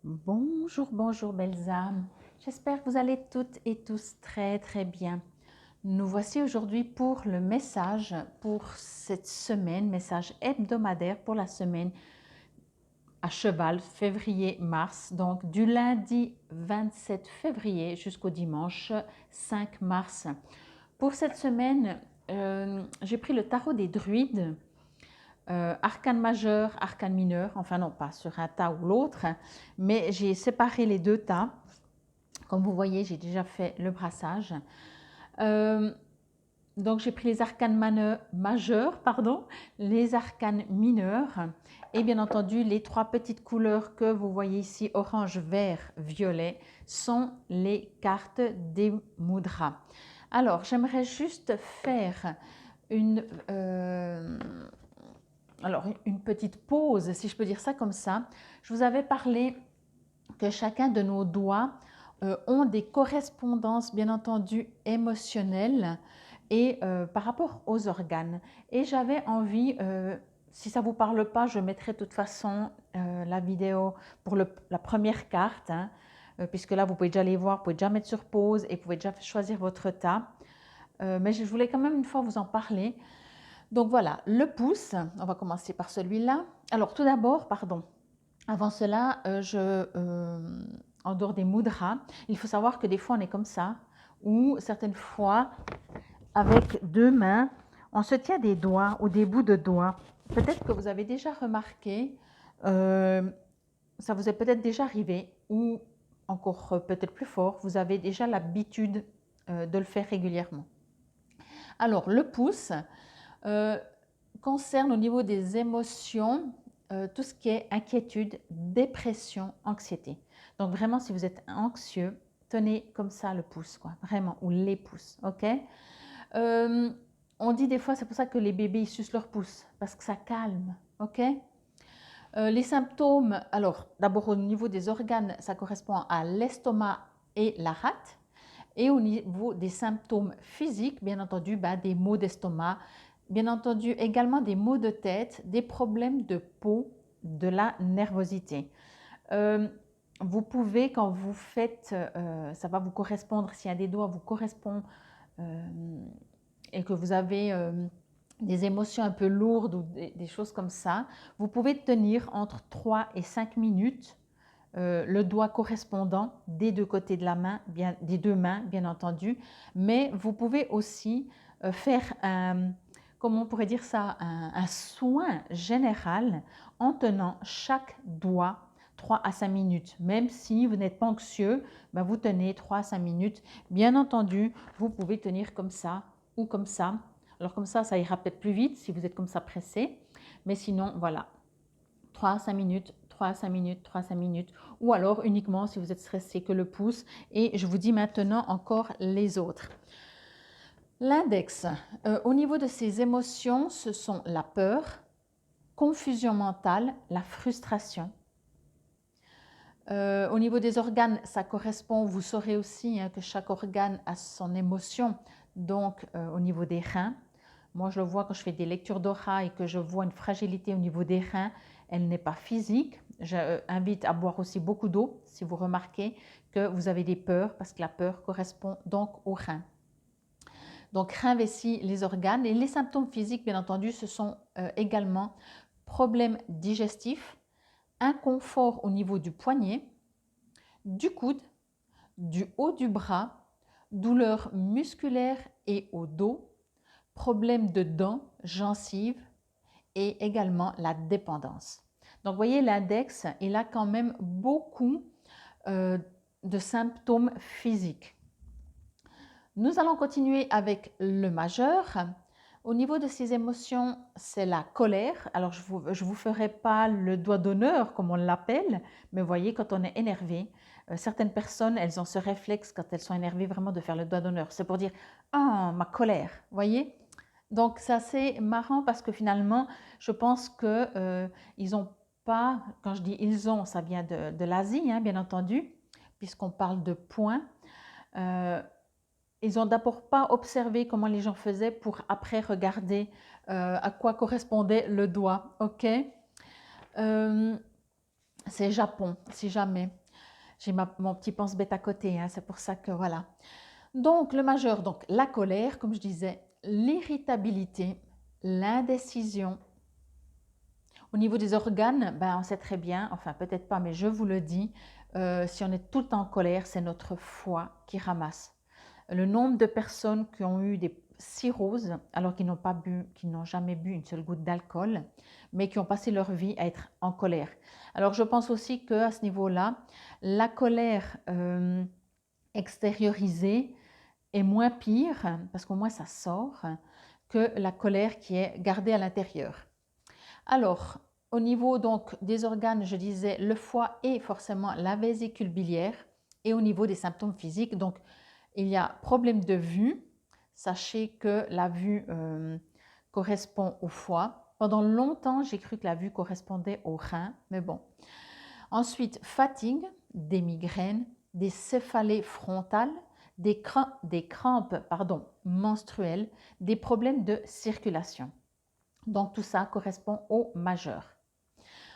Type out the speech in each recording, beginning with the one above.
Bonjour, bonjour belles âmes. J'espère que vous allez toutes et tous très très bien. Nous voici aujourd'hui pour le message pour cette semaine, message hebdomadaire pour la semaine à cheval, février-mars, donc du lundi 27 février jusqu'au dimanche 5 mars. Pour cette semaine, j'ai pris le tarot des druides, arcane majeur, arcane mineur, enfin non pas sur un tas ou l'autre, mais j'ai séparé les deux tas. Comme vous voyez, j'ai déjà fait le brassage. Euh, donc j'ai pris les arcanes majeurs, les arcanes mineurs et bien entendu les trois petites couleurs que vous voyez ici, orange, vert, violet, sont les cartes des mudras. Alors j'aimerais juste faire une, une petite pause, si je peux dire ça comme ça. Je vous avais parlé que chacun de nos doigts ont des correspondances, bien entendu, émotionnelles et par rapport aux organes. Et j'avais envie, si ça ne vous parle pas, je mettrai de toute façon la vidéo pour la première carte, hein, puisque là, vous pouvez déjà les voir, vous pouvez déjà mettre sur pause et vous pouvez déjà choisir votre tas. Mais je voulais quand même une fois vous en parler. Donc voilà, le pouce, on va commencer par celui-là. Alors tout d'abord, pardon, avant cela, en dehors des mudras, il faut savoir que des fois on est comme ça, ou certaines fois, avec deux mains, on se tient des doigts ou des bouts de doigts. Peut-être que vous avez déjà remarqué, ça vous est peut-être déjà arrivé, ou encore peut-être plus fort, vous avez déjà l'habitude de le faire régulièrement. Alors, le pouce concerne au niveau des émotions tout ce qui est inquiétude, dépression, anxiété. Donc vraiment, si vous êtes anxieux, tenez comme ça le pouce, quoi, vraiment, ou les pouces, ok. On dit des fois, c'est pour ça que les bébés ils sucent leur pouce, parce que ça calme, ok. Les symptômes, alors d'abord au niveau des organes, ça correspond à l'estomac et la rate. Et au niveau des symptômes physiques, bien entendu, des maux d'estomac, bien entendu également des maux de tête, des problèmes de peau, de la nervosité. Vous pouvez, quand vous faites, ça va vous correspondre, si un des doigts vous correspond et que vous avez des émotions un peu lourdes ou des choses comme ça, vous pouvez tenir entre 3 et 5 minutes le doigt correspondant des deux côtés de la main, des deux mains, bien entendu, mais vous pouvez aussi faire un, comment on pourrait dire ça, un soin général en tenant chaque doigt 3 à 5 minutes. Même si vous n'êtes pas anxieux, vous tenez 3 à 5 minutes. Bien entendu, vous pouvez tenir comme ça ou comme ça. Alors comme ça ira peut-être plus vite si vous êtes comme ça pressé. Mais sinon, voilà, 3 à 5 minutes, 3 à 5 minutes, 3 à 5 minutes, ou alors uniquement si vous êtes stressé que le pouce. Et je vous dis maintenant encore les autres. L'index, au niveau de ces émotions, ce sont la peur, confusion mentale, la frustration. Au niveau des organes, ça correspond, vous saurez aussi que chaque organe a son émotion, donc au niveau des reins. Moi, je le vois quand je fais des lectures d'aura et que je vois une fragilité au niveau des reins, elle n'est pas physique. J'invite à boire aussi beaucoup d'eau si vous remarquez que vous avez des peurs, parce que la peur correspond donc aux reins. Donc, reins, vessie, les organes. Et les symptômes physiques, bien entendu, ce sont également problèmes digestifs, inconfort au niveau du poignet, du coude, du haut du bras, douleurs musculaires et au dos, problèmes de dents, gencives et également la dépendance. Donc, vous voyez, l'index, il a quand même beaucoup de symptômes physiques. Nous allons continuer avec le majeur. Au niveau de ces émotions, c'est la colère. Alors, je vous ferai pas le doigt d'honneur, comme on l'appelle, mais vous voyez, quand on est énervé, certaines personnes, elles ont ce réflexe, quand elles sont énervées, vraiment de faire le doigt d'honneur. C'est pour dire « Ah, ma colère !» Vous voyez? Donc, c'est assez marrant parce que finalement, je pense qu'ils n'ont pas, quand je dis ils ont, ça vient de l'Asie, hein, bien entendu, puisqu'on parle de points. Ils n'ont d'abord pas observé comment les gens faisaient pour après regarder à quoi correspondait le doigt. Ok. c'est Japon, si jamais. J'ai mon petit pense-bête à côté, hein, c'est pour ça que voilà. Donc, le majeur, donc la colère, comme je disais, l'irritabilité, l'indécision. Au niveau des organes, ben, on sait très bien, enfin peut-être pas, mais je vous le dis, si on est tout le temps en colère, c'est notre foie qui ramasse. Le nombre de personnes qui ont eu des cirrhoses, alors qu'ils n'ont pas bu, qu'ils n'ont jamais bu une seule goutte d'alcool, mais qui ont passé leur vie à être en colère. Alors je pense aussi qu'à ce niveau-là, la colère extériorisée est moins pire, parce qu'au moins ça sort, que la colère qui est gardée à l'intérieur. Alors, au niveau donc des organes, je disais le foie et forcément la vésicule biliaire. Et au niveau des symptômes physiques, donc il y a problème de vue. Sachez que la vue correspond au foie. Pendant longtemps, j'ai cru que la vue correspondait au rein, mais bon. Ensuite, fatigue, des migraines, des céphalées frontales, des crampes menstruelles, des problèmes de circulation. Donc tout ça correspond au majeur.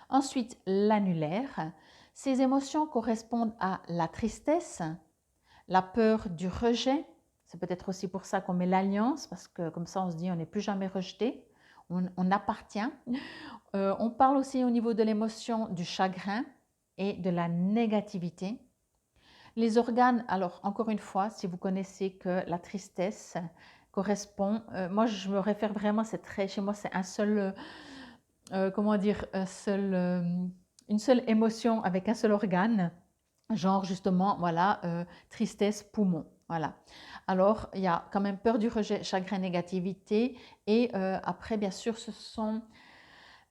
Ensuite, l'annulaire. Ces émotions correspondent à la tristesse, la peur du rejet. C'est peut-être aussi pour ça qu'on met l'alliance, parce que comme ça on se dit on n'est plus jamais rejeté, on appartient. On parle aussi au niveau de l'émotion du chagrin et de la négativité. Les organes, alors encore une fois, si vous connaissez que la tristesse correspond, moi je me réfère vraiment, c'est très, chez moi c'est un seul, comment dire, une seule émotion avec un seul organe, genre justement, voilà, tristesse, poumon, voilà. Alors, il y a quand même peur du rejet, chagrin, négativité, et après, bien sûr, ce sont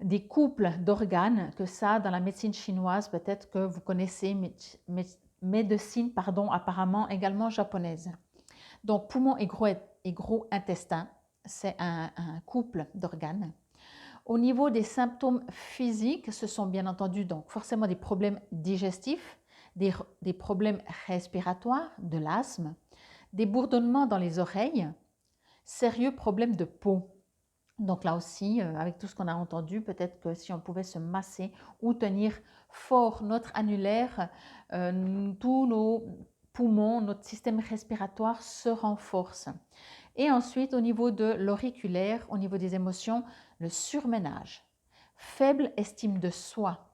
des couples d'organes, que ça, dans la médecine chinoise, peut-être que vous connaissez, médecine, pardon, apparemment également japonaise. Donc, poumon et gros intestin, c'est un couple d'organes. Au niveau des symptômes physiques, ce sont bien entendu donc forcément des problèmes digestifs, des problèmes respiratoires, de l'asthme, des bourdonnements dans les oreilles, sérieux problèmes de peau. Donc là aussi, avec tout ce qu'on a entendu, peut-être que si on pouvait se masser ou tenir fort notre annulaire, tous nos poumons, notre système respiratoire se renforce. Et ensuite, au niveau de l'auriculaire, au niveau des émotions, le surménage, faible estime de soi,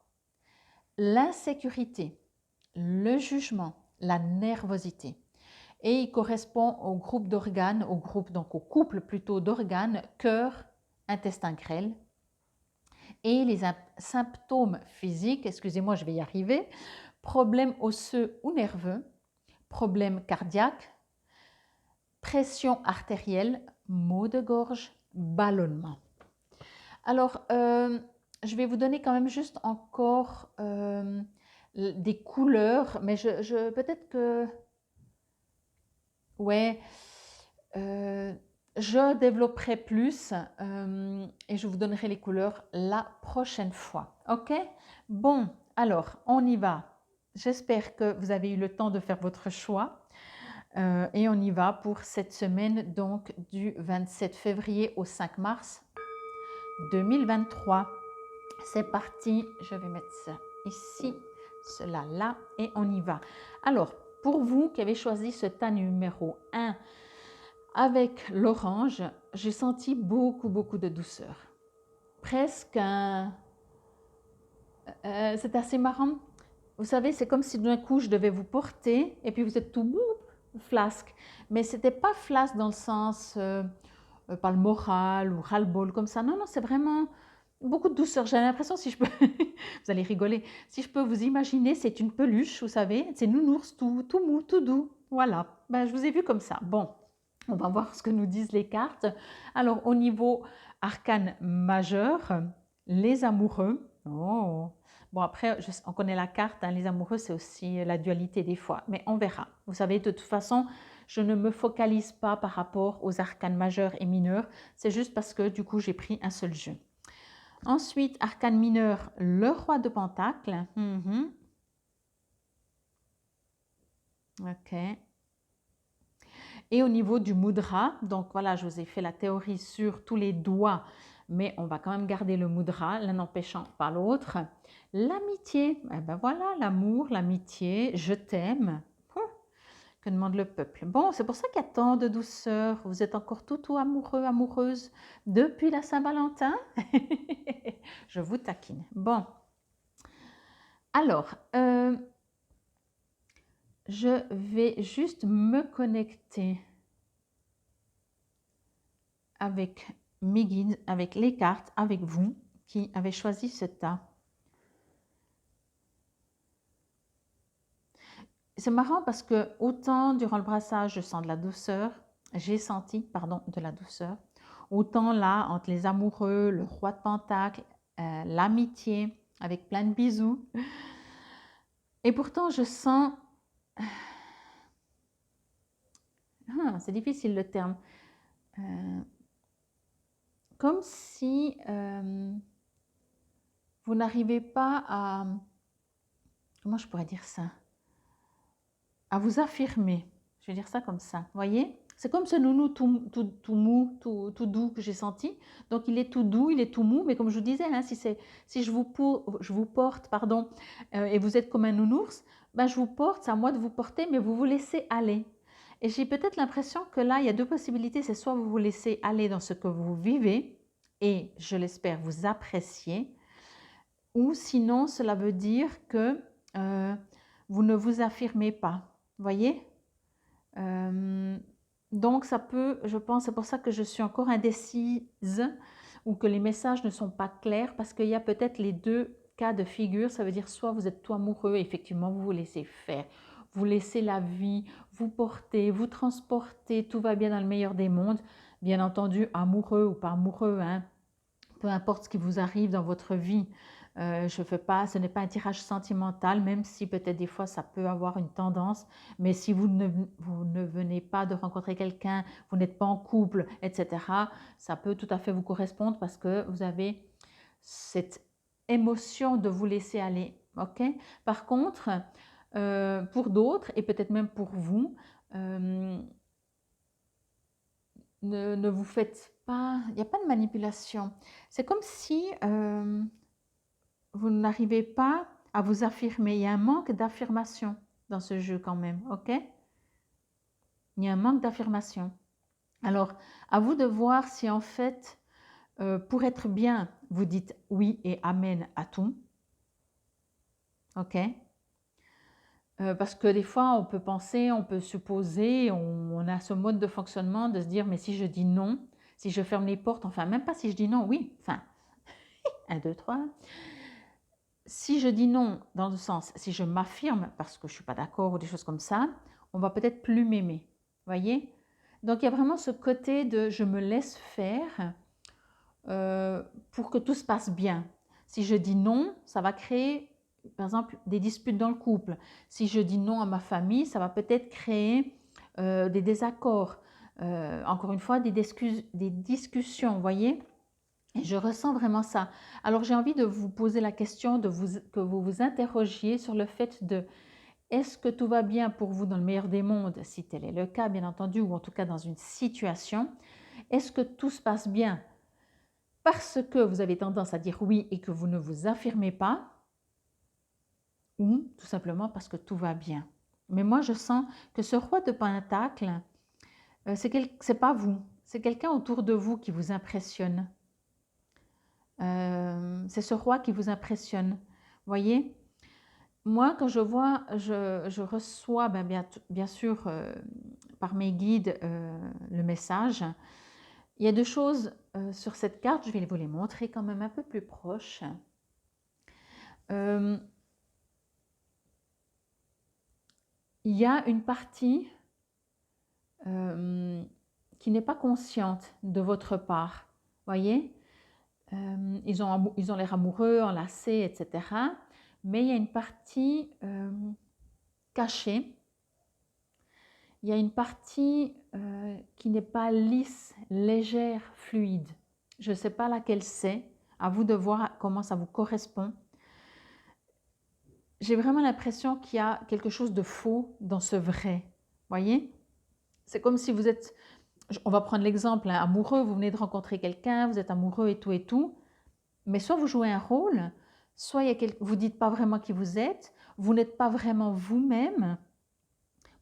l'insécurité, le jugement, la nervosité. Et il correspond au groupe d'organes, donc au couple plutôt d'organes, cœur, intestin grêle. Et les symptômes physiques, excusez-moi, je vais y arriver, problèmes osseux ou nerveux, problèmes cardiaques, pression artérielle, maux de gorge, ballonnement. Alors, je vais vous donner quand même juste encore des couleurs, mais peut-être que, ouais, je développerai plus et je vous donnerai les couleurs la prochaine fois. Ok? Bon, alors, on y va. J'espère que vous avez eu le temps de faire votre choix. Et on y va pour cette semaine, donc du 27 février au 5 mars 2023. C'est parti, je vais mettre ça ici, cela là, et on y va. Alors, pour vous qui avez choisi ce tas numéro 1 avec l'orange, j'ai senti beaucoup de douceur. Presque un... c'est assez marrant. Vous savez, c'est comme si d'un coup je devais vous porter et puis vous êtes tout bout, flasque. Mais c'était pas flasque dans le sens pas le moral ou ras-le-bol comme ça. Non, non, c'est vraiment beaucoup de douceur. J'ai l'impression, si je peux, vous allez rigoler, si je peux vous imaginer, c'est une peluche, vous savez, c'est nounours, tout mou, tout doux. Voilà, ben, je vous ai vu comme ça. Bon, on va voir ce que nous disent les cartes. Alors, au niveau arcane majeur, les amoureux. Oh, bon, après, on connaît la carte, hein, les amoureux, c'est aussi la dualité des fois, mais on verra. Vous savez, de toute façon, je ne me focalise pas par rapport aux arcanes majeurs et mineurs, c'est juste parce que du coup, j'ai pris un seul jeu. Ensuite, arcane mineur, le roi de Pentacle. Ok. Et au niveau du mudra, donc voilà, je vous ai fait la théorie sur tous les doigts mais on va quand même garder le mudra, l'un n'empêchant pas l'autre. L'amitié, eh ben voilà, l'amour, l'amitié, je t'aime. Que demande le peuple? Bon, c'est pour ça qu'il y a tant de douceur. Vous êtes encore tout amoureux, amoureuse depuis la Saint-Valentin. Je vous taquine. Bon, alors, je vais juste me connecter avec mes guides, avec les cartes, avec vous qui avez choisi ce tas. C'est marrant parce que autant durant le brassage, je sens de la douceur, j'ai senti, pardon, de la douceur, autant là, entre les amoureux, le roi de Pentacle, l'amitié, avec plein de bisous. Et pourtant, je sens... c'est difficile le terme. Comme si vous n'arrivez pas à... Comment je pourrais dire ça? À vous affirmer. Je vais dire ça comme ça. Vous voyez? C'est comme ce nounou tout mou, tout doux que j'ai senti. Donc, il est tout doux, il est tout mou. Mais comme je vous disais, hein, si je vous porte, pardon, et vous êtes comme un nounours, ben, je vous porte, c'est à moi de vous porter, mais vous vous laissez aller. Et j'ai peut-être l'impression que là, il y a deux possibilités. C'est soit vous vous laissez aller dans ce que vous vivez, et je l'espère, vous appréciez, ou sinon, cela veut dire que vous ne vous affirmez pas. Vous voyez? Donc, ça peut, je pense, c'est pour ça que je suis encore indécise ou que les messages ne sont pas clairs parce qu'il y a peut-être les deux cas de figure. Ça veut dire soit vous êtes tout amoureux, effectivement, vous vous laissez faire, vous laissez la vie, vous porter, vous transporter, tout va bien dans le meilleur des mondes. Bien entendu, amoureux ou pas amoureux, hein, peu importe ce qui vous arrive dans votre vie. Ce n'est pas un tirage sentimental, même si peut-être des fois ça peut avoir une tendance, mais si vous ne venez pas de rencontrer quelqu'un, vous n'êtes pas en couple, etc., ça peut tout à fait vous correspondre parce que vous avez cette émotion de vous laisser aller. Ok? Par contre, pour d'autres, et peut-être même pour vous, ne vous faites pas, il n'y a pas de manipulation. C'est comme si vous n'arrivez pas à vous affirmer. Il y a un manque d'affirmation dans ce jeu quand même, ok? Il y a un manque d'affirmation. Alors, à vous de voir si en fait, pour être bien, vous dites oui et amen à tout, ok? Parce que des fois, on peut penser, on peut supposer, on a ce mode de fonctionnement de se dire, mais si je dis non, si je ferme les portes, enfin, même pas si je dis non, oui, enfin, 1, 2, 3. Si je dis non, dans le sens, si je m'affirme parce que je ne suis pas d'accord ou des choses comme ça, on va peut-être plus m'aimer. Voyez? Donc, il y a vraiment ce côté de je me laisse faire pour que tout se passe bien. Si je dis non, ça va créer, par exemple, des disputes dans le couple. Si je dis non à ma famille, ça va peut-être créer des désaccords. Encore une fois, des discussions, vous voyez? Et je ressens vraiment ça. Alors, j'ai envie de vous poser la question, que vous vous interrogiez sur le fait de est-ce que tout va bien pour vous dans le meilleur des mondes, si tel est le cas, bien entendu, ou en tout cas dans une situation. Est-ce que tout se passe bien parce que vous avez tendance à dire oui et que vous ne vous affirmez pas, ou tout simplement parce que tout va bien. Mais moi, je sens que ce roi de Pentacle, c'est pas vous, c'est quelqu'un autour de vous qui vous impressionne. C'est ce roi qui vous impressionne. Voyez? Moi, quand je vois, je reçois bien sûr par mes guides le message. Il y a deux choses sur cette carte, je vais vous les montrer quand même un peu plus proche. Il y a une partie qui n'est pas consciente de votre part. Voyez? Ils ont l'air amoureux, enlacés, etc. Mais il y a une partie cachée. Il y a une partie qui n'est pas lisse, légère, fluide. Je ne sais pas laquelle c'est. À vous de voir comment ça vous correspond. J'ai vraiment l'impression qu'il y a quelque chose de faux dans ce vrai. Voyez? C'est comme si vous êtes On va prendre l'exemple, hein, amoureux, vous venez de rencontrer quelqu'un, vous êtes amoureux et tout, mais soit vous jouez un rôle, soit vous ne dites pas vraiment qui vous n'êtes pas vraiment vous-même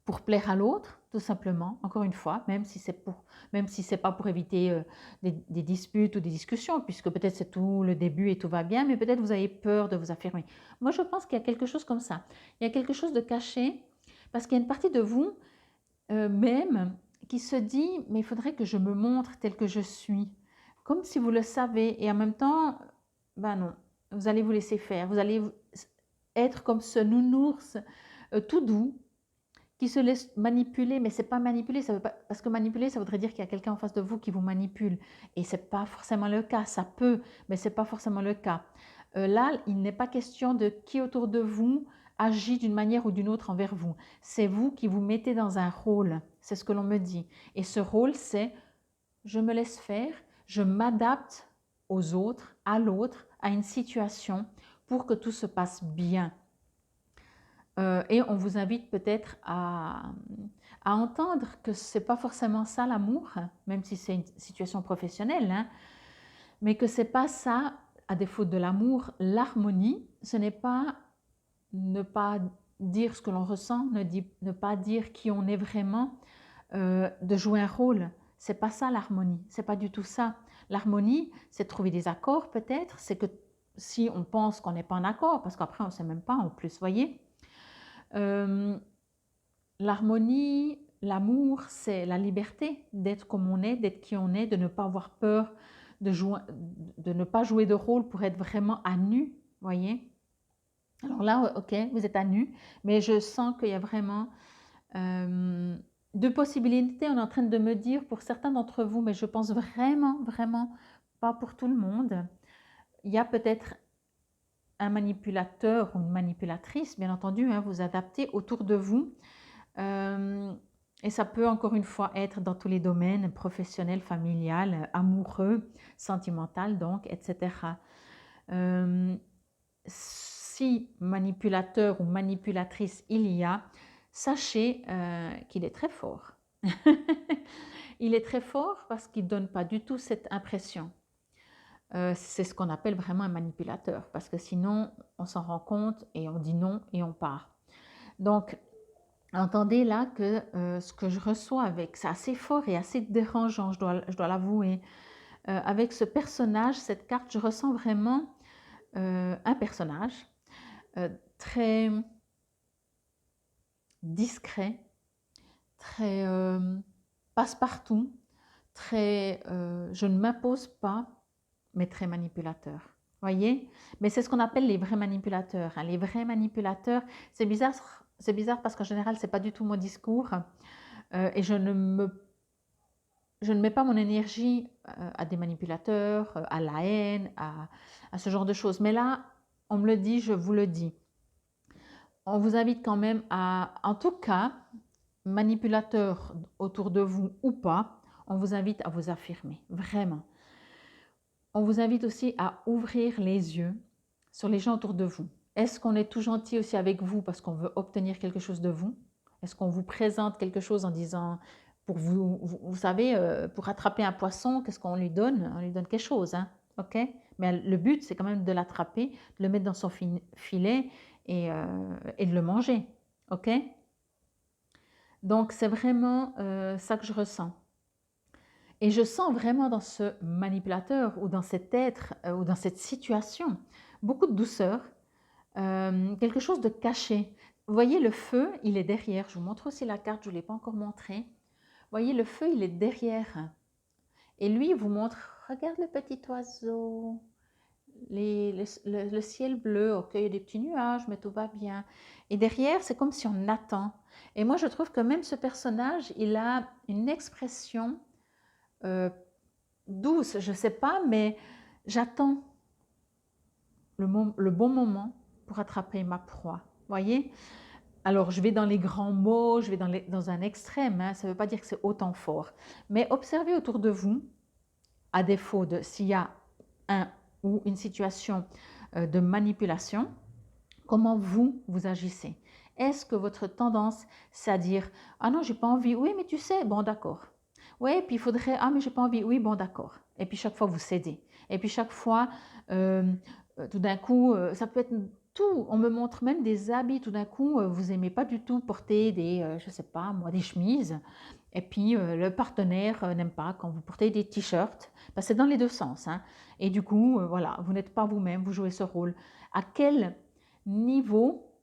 pour plaire à l'autre, tout simplement, encore une fois, même si c'est pas pour éviter des disputes ou des discussions, puisque peut-être c'est tout le début et tout va bien, mais peut-être vous avez peur de vous affirmer. Moi, je pense qu'il y a quelque chose comme ça. Il y a quelque chose de caché, parce qu'il y a une partie de vous même qui se dit, mais il faudrait que je me montre tel que je suis, comme si vous le savez, et en même temps, ben non, vous allez vous laisser faire, vous allez être comme ce nounours tout doux, qui se laisse manipuler, mais c'est pas manipuler, ça veut pas, parce que manipuler, ça voudrait dire qu'il y a quelqu'un en face de vous qui vous manipule, et c'est pas forcément le cas, ça peut, mais c'est pas forcément le cas. Là, il n'est pas question de qui autour de vous agit d'une manière ou d'une autre envers vous. C'est vous qui vous mettez dans un rôle, c'est ce que l'on me dit. Et ce rôle, c'est je me laisse faire, je m'adapte aux autres, à l'autre, à une situation pour que tout se passe bien. Et on vous invite peut-être à entendre que ce n'est pas forcément ça l'amour, même si c'est une situation professionnelle, hein, mais que ce n'est pas ça, à défaut de l'amour, l'harmonie, ce n'est pas ne pas dire ce que l'on ressent, ne pas dire qui on est vraiment, de jouer un rôle. C'est pas ça l'harmonie, c'est pas du tout ça. L'harmonie, c'est de trouver des accords peut-être, c'est que si on pense qu'on n'est pas en accord, parce qu'après on ne sait même pas en plus, voyez. L'harmonie, l'amour, c'est la liberté d'être comme on est, d'être qui on est, de ne pas avoir peur, de ne pas jouer de rôle pour être vraiment à nu, voyez. Alors là, ok, vous êtes à nu, mais je sens qu'il y a vraiment deux possibilités. On est en train de me dire pour certains d'entre vous, mais je pense vraiment, vraiment pas pour tout le monde. Il y a peut-être un manipulateur ou une manipulatrice, bien entendu, hein, vous adaptez autour de vous. Et ça peut encore une fois être dans tous les domaines, professionnel, familial, amoureux, sentimental, donc, etc. Si manipulateur ou manipulatrice il y a, sachez qu'il est très fort. Il est très fort parce qu'il ne donne pas du tout cette impression. C'est ce qu'on appelle vraiment un manipulateur, parce que sinon, on s'en rend compte et on dit non et on part. Donc, entendez là que ce que je reçois c'est assez fort et assez dérangeant, je dois l'avouer. Avec ce personnage, cette carte, je ressens vraiment un personnage très discret, très passe-partout, très je ne m'impose pas, mais très manipulateur. Voyez? Mais c'est ce qu'on appelle les vrais manipulateurs. Hein. Les vrais manipulateurs, c'est bizarre parce qu'en général, ce n'est pas du tout mon discours et je ne mets pas mon énergie à des manipulateurs, à la haine, à ce genre de choses. Mais là, on me le dit, je vous le dis. On vous invite quand même à, en tout cas, manipulateurs autour de vous ou pas, on vous invite à vous affirmer, vraiment. On vous invite aussi à ouvrir les yeux sur les gens autour de vous. Est-ce qu'on est tout gentil aussi avec vous parce qu'on veut obtenir quelque chose de vous? Est-ce qu'on vous présente quelque chose en disant, pour vous savez, pour attraper un poisson, qu'est-ce qu'on lui donne? On lui donne quelque chose, hein? Ok? Mais le but, c'est quand même de l'attraper, de le mettre dans son filet et de le manger. Ok? Donc, c'est vraiment ça que je ressens. Et je sens vraiment dans ce manipulateur ou dans cet être ou dans cette situation beaucoup de douceur, quelque chose de caché. Vous voyez, le feu, il est derrière. Je vous montre aussi la carte, je ne vous l'ai pas encore montrée. Vous voyez, le feu, il est derrière. Et lui, il vous montre, regarde le petit oiseau, le ciel bleu, ok, il y a des petits nuages, mais tout va bien. Et derrière, c'est comme si on attend. Et moi, je trouve que même ce personnage, il a une expression douce, je ne sais pas, mais j'attends le bon moment pour attraper ma proie. Voyez? Alors, je vais dans les grands mots, je vais dans un extrême, hein, ça ne veut pas dire que c'est autant fort. Mais observez autour de vous, à défaut de s'il y a un ou une situation de manipulation, comment vous agissez. Est-ce que votre tendance, c'est à dire « Ah non, j'ai pas envie. Oui, mais tu sais, bon d'accord. Ouais, puis il faudrait, ah, mais j'ai pas envie. Oui, bon, d'accord. Et puis chaque fois, vous cédez. Et puis chaque fois, euh, tout d'un coup, ça peut être tout. On me montre même des habits. Tout d'un coup, vous aimez pas du tout porter des, je sais pas, moi, des chemises. Et puis le partenaire n'aime pas quand vous portez des t-shirts. Ben, c'est dans les deux sens, hein. Et du coup, voilà, vous n'êtes pas vous-même, vous jouez ce rôle. À quel niveau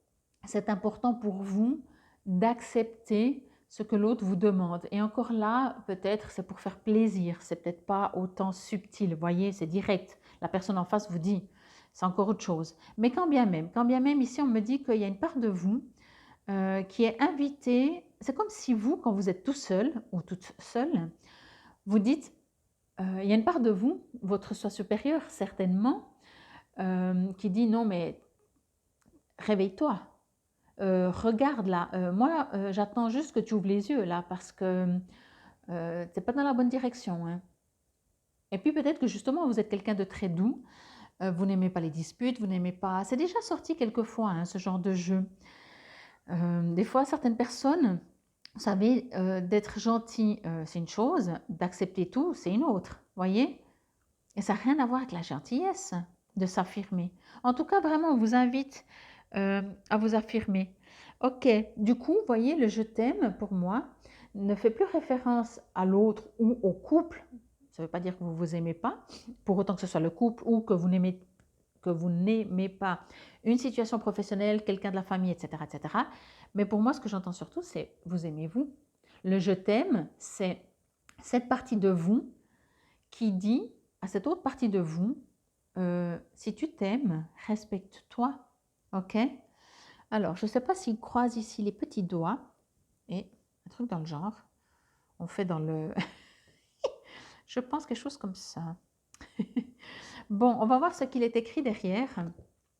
c'est important pour vous d'accepter ce que l'autre vous demande? Et encore là, peut-être c'est pour faire plaisir, c'est peut-être pas autant subtil, vous voyez, c'est direct. La personne en face vous dit, c'est encore autre chose. Mais quand bien même ici on me dit qu'il y a une part de vous qui est invitée. C'est comme si vous, quand vous êtes tout seul ou toute seule, vous dites, il y a une part de vous, votre soi supérieur certainement, qui dit non mais réveille-toi, regarde là, moi j'attends juste que tu ouvres les yeux là parce que t'es pas dans la bonne direction, hein. Et puis peut-être que justement vous êtes quelqu'un de très doux, vous n'aimez pas les disputes, vous n'aimez pas. C'est déjà sorti quelquefois hein, ce genre de jeu. Des fois certaines personnes, vous savez, d'être gentil, c'est une chose, d'accepter tout, c'est une autre, voyez? Et ça n'a rien à voir avec la gentillesse de s'affirmer. En tout cas, vraiment, on vous invite à vous affirmer. Ok, du coup, vous voyez, le je t'aime, pour moi, ne fait plus référence à l'autre ou au couple. Ça ne veut pas dire que vous ne vous aimez pas, pour autant que ce soit le couple ou que vous n'aimez pas une situation professionnelle, quelqu'un de la famille, etc., etc. Mais pour moi, ce que j'entends surtout, c'est vous aimez-vous. Le je t'aime, c'est cette partie de vous qui dit à cette autre partie de vous, si tu t'aimes, respecte-toi. Ok? Alors, je ne sais pas s'il croise ici les petits doigts et un truc dans le genre. On fait dans le... je pense quelque chose comme ça. Bon, on va voir ce qu'il est écrit derrière.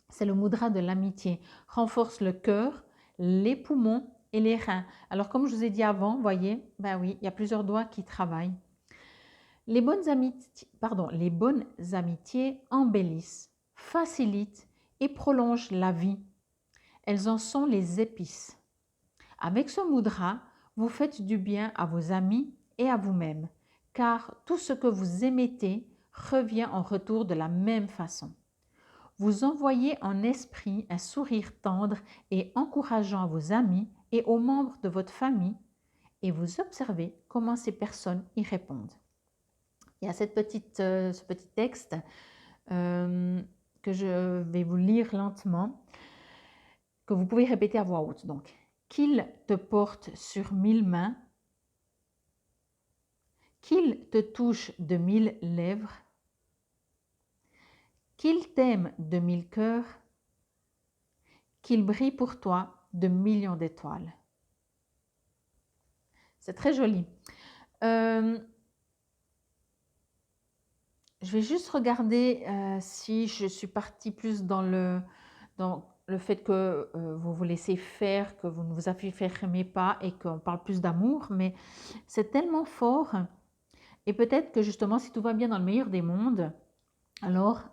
C'est le mudra de l'amitié. Renforce le cœur, les poumons et les reins. Alors, comme je vous ai dit avant, voyez, ben oui, il y a plusieurs doigts qui travaillent. Les les bonnes amitiés embellissent, facilitent et prolongent la vie. Elles en sont les épices. Avec ce mudra, vous faites du bien à vos amis et à vous-même, car tout ce que vous émettez revient en retour de la même façon. Vous envoyez en esprit un sourire tendre et encourageant à vos amis et aux membres de votre famille, et vous observez comment ces personnes y répondent. Il y a ce petit texte que je vais vous lire lentement, que vous pouvez répéter à voix haute. Donc, qu'il te porte sur 1000 mains, qu'il te touche de 1000 lèvres, qu'il t'aime de 1000 cœurs, qu'il brille pour toi de millions d'étoiles. C'est très joli. Je vais juste regarder si je suis partie plus dans le fait que vous vous laissez faire, que vous ne vous affirmez pas et qu'on parle plus d'amour, mais c'est tellement fort. Et peut-être que justement, si tout va bien dans le meilleur des mondes, alors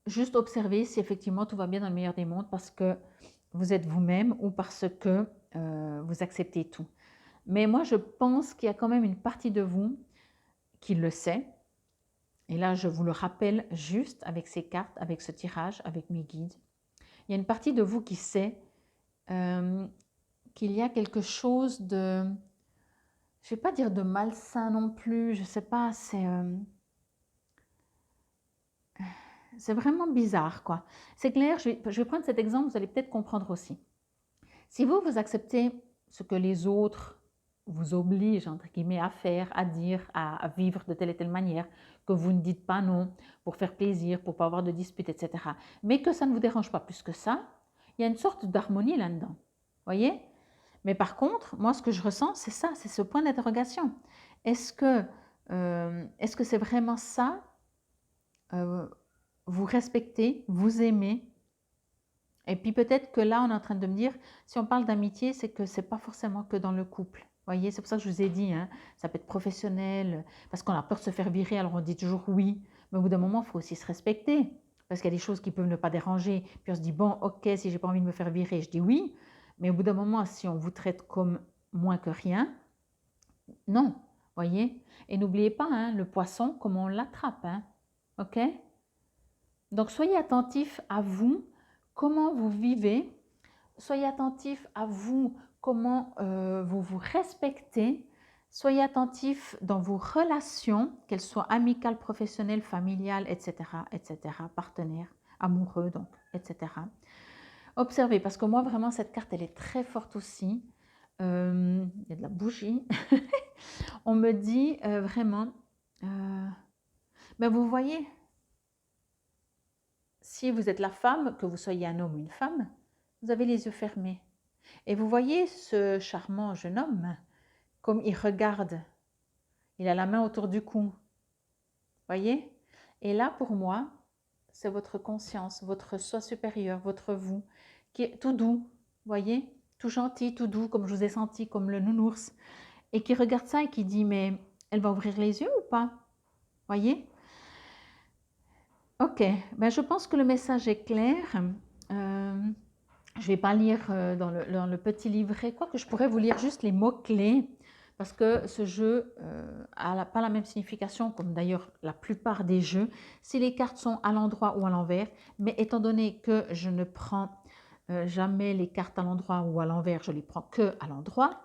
juste observer si effectivement tout va bien dans le meilleur des mondes parce que vous êtes vous-même ou parce que vous acceptez tout. Mais moi, je pense qu'il y a quand même une partie de vous qui le sait. Et là, je vous le rappelle juste avec ces cartes, avec ce tirage, avec mes guides. Il y a une partie de vous qui sait qu'il y a quelque chose de, je ne vais pas dire de malsain non plus, je ne sais pas, c'est vraiment bizarre, quoi. C'est clair, je vais prendre cet exemple, vous allez peut-être comprendre aussi. Si vous, vous acceptez ce que les autres vous obligent, entre guillemets, à faire, à dire, à vivre de telle et telle manière, que vous ne dites pas non pour faire plaisir, pour ne pas avoir de disputes, etc. Mais que ça ne vous dérange pas plus que ça, il y a une sorte d'harmonie là-dedans. Voyez? Mais par contre, moi, ce que je ressens, c'est ça, c'est ce point d'interrogation. Est-ce que c'est vraiment ça vous respectez, vous aimez? Et puis peut-être que là, on est en train de me dire, si on parle d'amitié, c'est que ce n'est pas forcément que dans le couple. Voyez, c'est pour ça que je vous ai dit, hein, ça peut être professionnel, parce qu'on a peur de se faire virer, alors on dit toujours oui. Mais au bout d'un moment, il faut aussi se respecter, parce qu'il y a des choses qui peuvent ne pas déranger. Puis on se dit, bon, ok, si j'ai pas envie de me faire virer, je dis oui. Mais au bout d'un moment, si on vous traite comme moins que rien, non. Voyez? Et n'oubliez pas, hein, le poisson, comment on l'attrape. Hein, ok? Donc, soyez attentifs à vous, comment vous vivez. Soyez attentifs à vous, comment vous vous respectez. Soyez attentifs dans vos relations, qu'elles soient amicales, professionnelles, familiales, etc., etc., partenaires, amoureux, donc, etc. Observez, parce que moi, vraiment, cette carte, elle est très forte aussi. Il y a de la bougie. On me dit vraiment, ben vous voyez, si vous êtes la femme, que vous soyez un homme ou une femme, vous avez les yeux fermés. Et vous voyez ce charmant jeune homme, comme il regarde, il a la main autour du cou. Voyez? Et là, pour moi, c'est votre conscience, votre soi supérieur, votre vous, qui est tout doux, voyez? Tout gentil, tout doux, comme je vous ai senti, comme le nounours. Et qui regarde ça et qui dit, mais elle va ouvrir les yeux ou pas? Voyez? Ok, ben, je pense que le message est clair. Je ne vais pas lire dans le petit livret, quoique je pourrais vous lire juste les mots-clés, parce que ce jeu n'a pas la même signification, comme d'ailleurs la plupart des jeux, si les cartes sont à l'endroit ou à l'envers. Mais étant donné que je ne prends jamais les cartes à l'endroit ou à l'envers, je les prends que à l'endroit.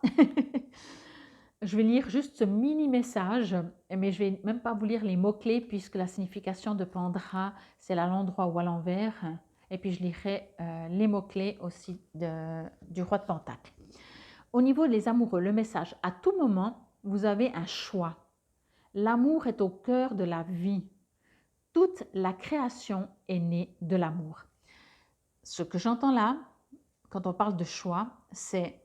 Je vais lire juste ce mini message, mais je ne vais même pas vous lire les mots-clés puisque la signification dépendra si elle est à l'endroit ou à l'envers. Et puis je lirai les mots-clés aussi du roi de Pentacle. Au niveau des amoureux, le message, à tout moment, vous avez un choix. L'amour est au cœur de la vie. Toute la création est née de l'amour. Ce que j'entends là, quand on parle de choix, c'est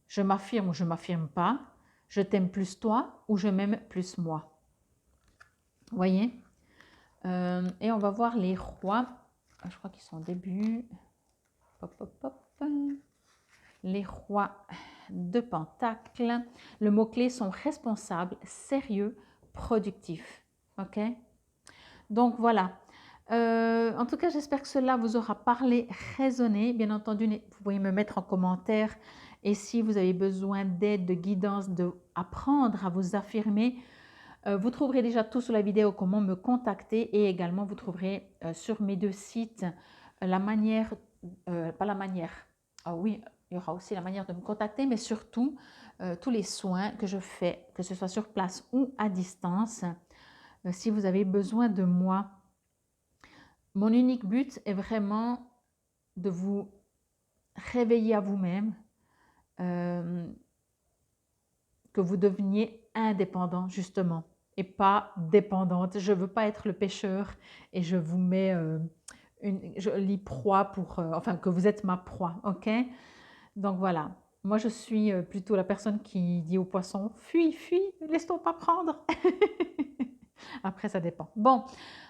je m'affirme ou je ne m'affirme pas, je t'aime plus toi ou je m'aime plus moi. Vous voyez? Et on va voir les rois. Je crois qu'ils sont au début. Pop, pop, pop. Les rois de Pentacle. Le mot-clé sont responsables, sérieux, productifs. Ok? Donc voilà. En tout cas, j'espère que cela vous aura parlé, résonné. Bien entendu, vous pouvez me mettre en commentaire. Et si vous avez besoin d'aide, de guidance, d'apprendre à vous affirmer, vous trouverez déjà tout sous la vidéo comment me contacter. Et également, vous trouverez sur mes deux sites la manière, pas la manière, ah oui, il y aura aussi la manière de me contacter, mais surtout tous les soins que je fais, que ce soit sur place ou à distance. Si vous avez besoin de moi, mon unique but est vraiment de vous réveiller à vous-même, que vous deveniez indépendant justement et pas dépendante. Je ne veux pas être le pêcheur et je vous mets une jolie proie pour, enfin que vous êtes ma proie, ok? Donc voilà, moi je suis plutôt la personne qui dit au poisson, fuis, fuis, laisse-toi pas prendre. Après ça dépend. Bon,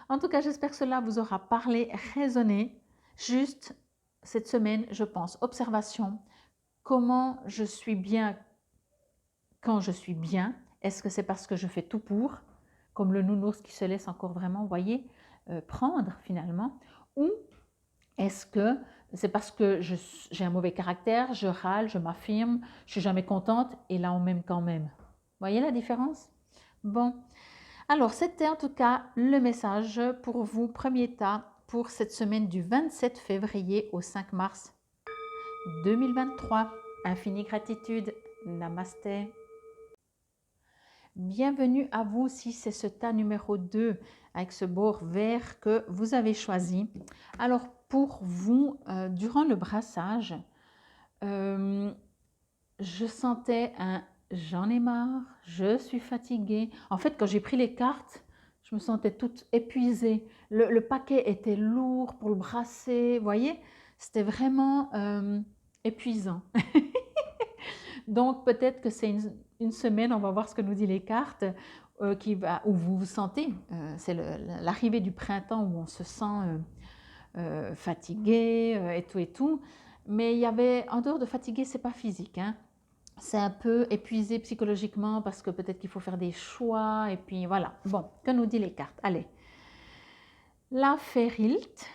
en tout cas j'espère que cela vous aura parlé, résonné. Juste cette semaine, je pense, observation, comment je suis bien quand je suis bien. Est-ce que c'est parce que je fais tout pour, comme le nounours qui se laisse encore vraiment, vous voyez, prendre finalement, ou est-ce que c'est parce que j'ai un mauvais caractère, je râle, je m'affirme, je suis jamais contente et là on m'aime quand même. Vous voyez la différence? Bon, alors c'était en tout cas le message pour vous, premier tas pour cette semaine du 27 février au 5 mars 2023. Infinie gratitude. Namasté. Bienvenue à vous si c'est ce tas numéro 2 avec ce bord vert que vous avez choisi. Alors pour vous, durant le brassage, je sentais un j'en ai marre, je suis fatiguée. En fait, quand j'ai pris les cartes, je me sentais toute épuisée. Le paquet était lourd pour le brasser, vous voyez, c'était vraiment épuisant. Donc peut-être que c'est une semaine, on va voir ce que nous disent les cartes, où vous vous sentez, c'est l'arrivée du printemps où on se sent fatigué et tout et tout. Mais il y avait, en dehors de fatigué, c'est pas physique, hein. C'est un peu épuisé psychologiquement parce que peut-être qu'il faut faire des choix et puis voilà. Bon, que nous disent les cartes? Allez, la Férilte.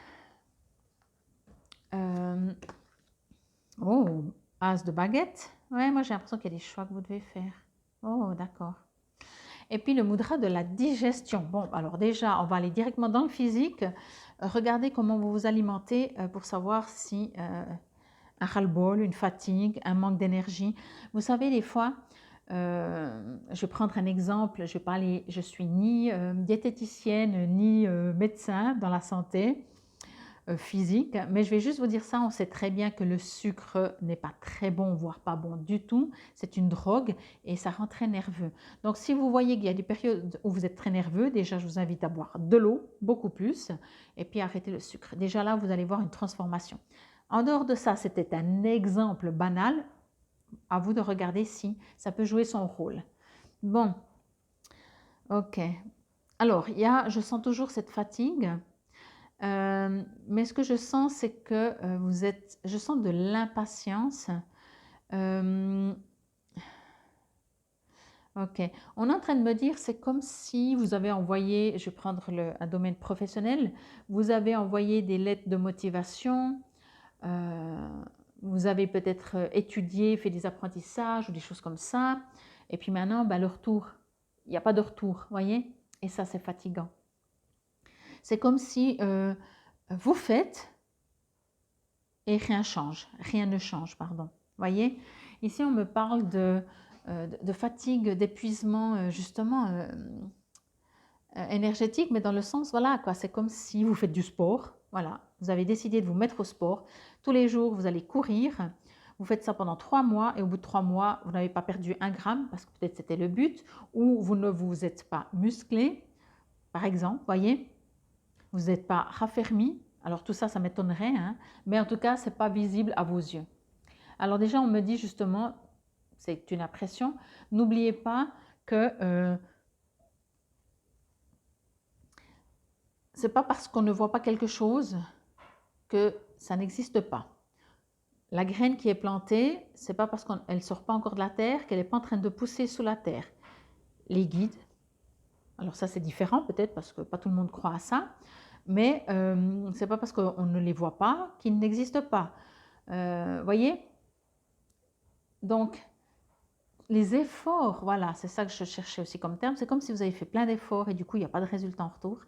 Oh, As de baguette. Ouais, moi j'ai l'impression qu'il y a des choix que vous devez faire. Oh, d'accord. Et puis le mudra de la digestion. Bon, alors déjà, on va aller directement dans le physique. Regardez comment vous vous alimentez pour savoir si un ras-le-bol, une fatigue, un manque d'énergie. Vous savez, des fois, je vais prendre un exemple, je vais parler, je suis ni diététicienne ni médecin dans la santé physique, mais je vais juste vous dire ça, on sait très bien que le sucre n'est pas très bon, voire pas bon du tout, c'est une drogue et ça rend très nerveux. Donc si vous voyez qu'il y a des périodes où vous êtes très nerveux, déjà je vous invite à boire de l'eau, beaucoup plus, et puis arrêter le sucre. Déjà là, vous allez voir une transformation. En dehors de ça, c'était un exemple banal, à vous de regarder si ça peut jouer son rôle. Bon, ok. Alors, je sens toujours cette fatigue. Mais ce que je sens, c'est que je sens de l'impatience. Ok, on est en train de me dire, c'est comme si vous avez envoyé, je vais prendre un domaine professionnel, vous avez envoyé des lettres de motivation, vous avez peut-être étudié, fait des apprentissages ou des choses comme ça, et puis maintenant, le retour, il n'y a pas de retour, voyez? Et ça, c'est fatigant. C'est comme si vous faites et rien ne change, pardon. Voyez, ici on me parle de fatigue, d'épuisement justement énergétique, mais dans le sens, voilà quoi, c'est comme si vous faites du sport, voilà, vous avez décidé de vous mettre au sport, tous les jours vous allez courir, vous faites ça pendant 3 mois et au bout de 3 mois, vous n'avez pas perdu 1 gramme, parce que peut-être c'était le but, ou vous ne vous êtes pas musclé, par exemple, voyez, vous n'êtes pas raffermi, alors tout ça, ça m'étonnerait, hein, mais en tout cas, ce n'est pas visible à vos yeux. Alors déjà, on me dit justement, c'est une impression, n'oubliez pas que ce n'est pas parce qu'on ne voit pas quelque chose que ça n'existe pas. La graine qui est plantée, ce n'est pas parce qu'elle ne sort pas encore de la terre qu'elle n'est pas en train de pousser sous la terre. Les guides, alors ça c'est différent peut-être parce que pas tout le monde croit à ça, mais ce n'est pas parce qu'on ne les voit pas qu'ils n'existent pas. Voyez? Donc, les efforts, voilà, c'est ça que je cherchais aussi comme terme, c'est comme si vous avez fait plein d'efforts et du coup, il n'y a pas de résultat en retour.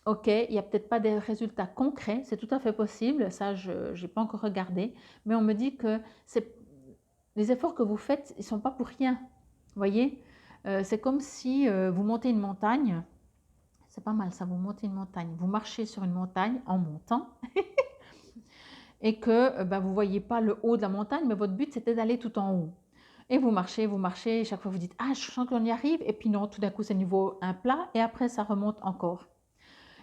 Ok, il n'y a peut-être pas des résultats concrets, c'est tout à fait possible, ça je n'ai pas encore regardé, mais on me dit que les efforts que vous faites, ils ne sont pas pour rien, voyez? C'est comme si vous montez une montagne, c'est pas mal ça, vous montez une montagne, vous marchez sur une montagne en montant, et que vous ne voyez pas le haut de la montagne, mais votre but c'était d'aller tout en haut. Et vous marchez, et chaque fois vous dites « Ah, je sens qu'on y arrive », et puis non, tout d'un coup c'est niveau un plat, et après ça remonte encore.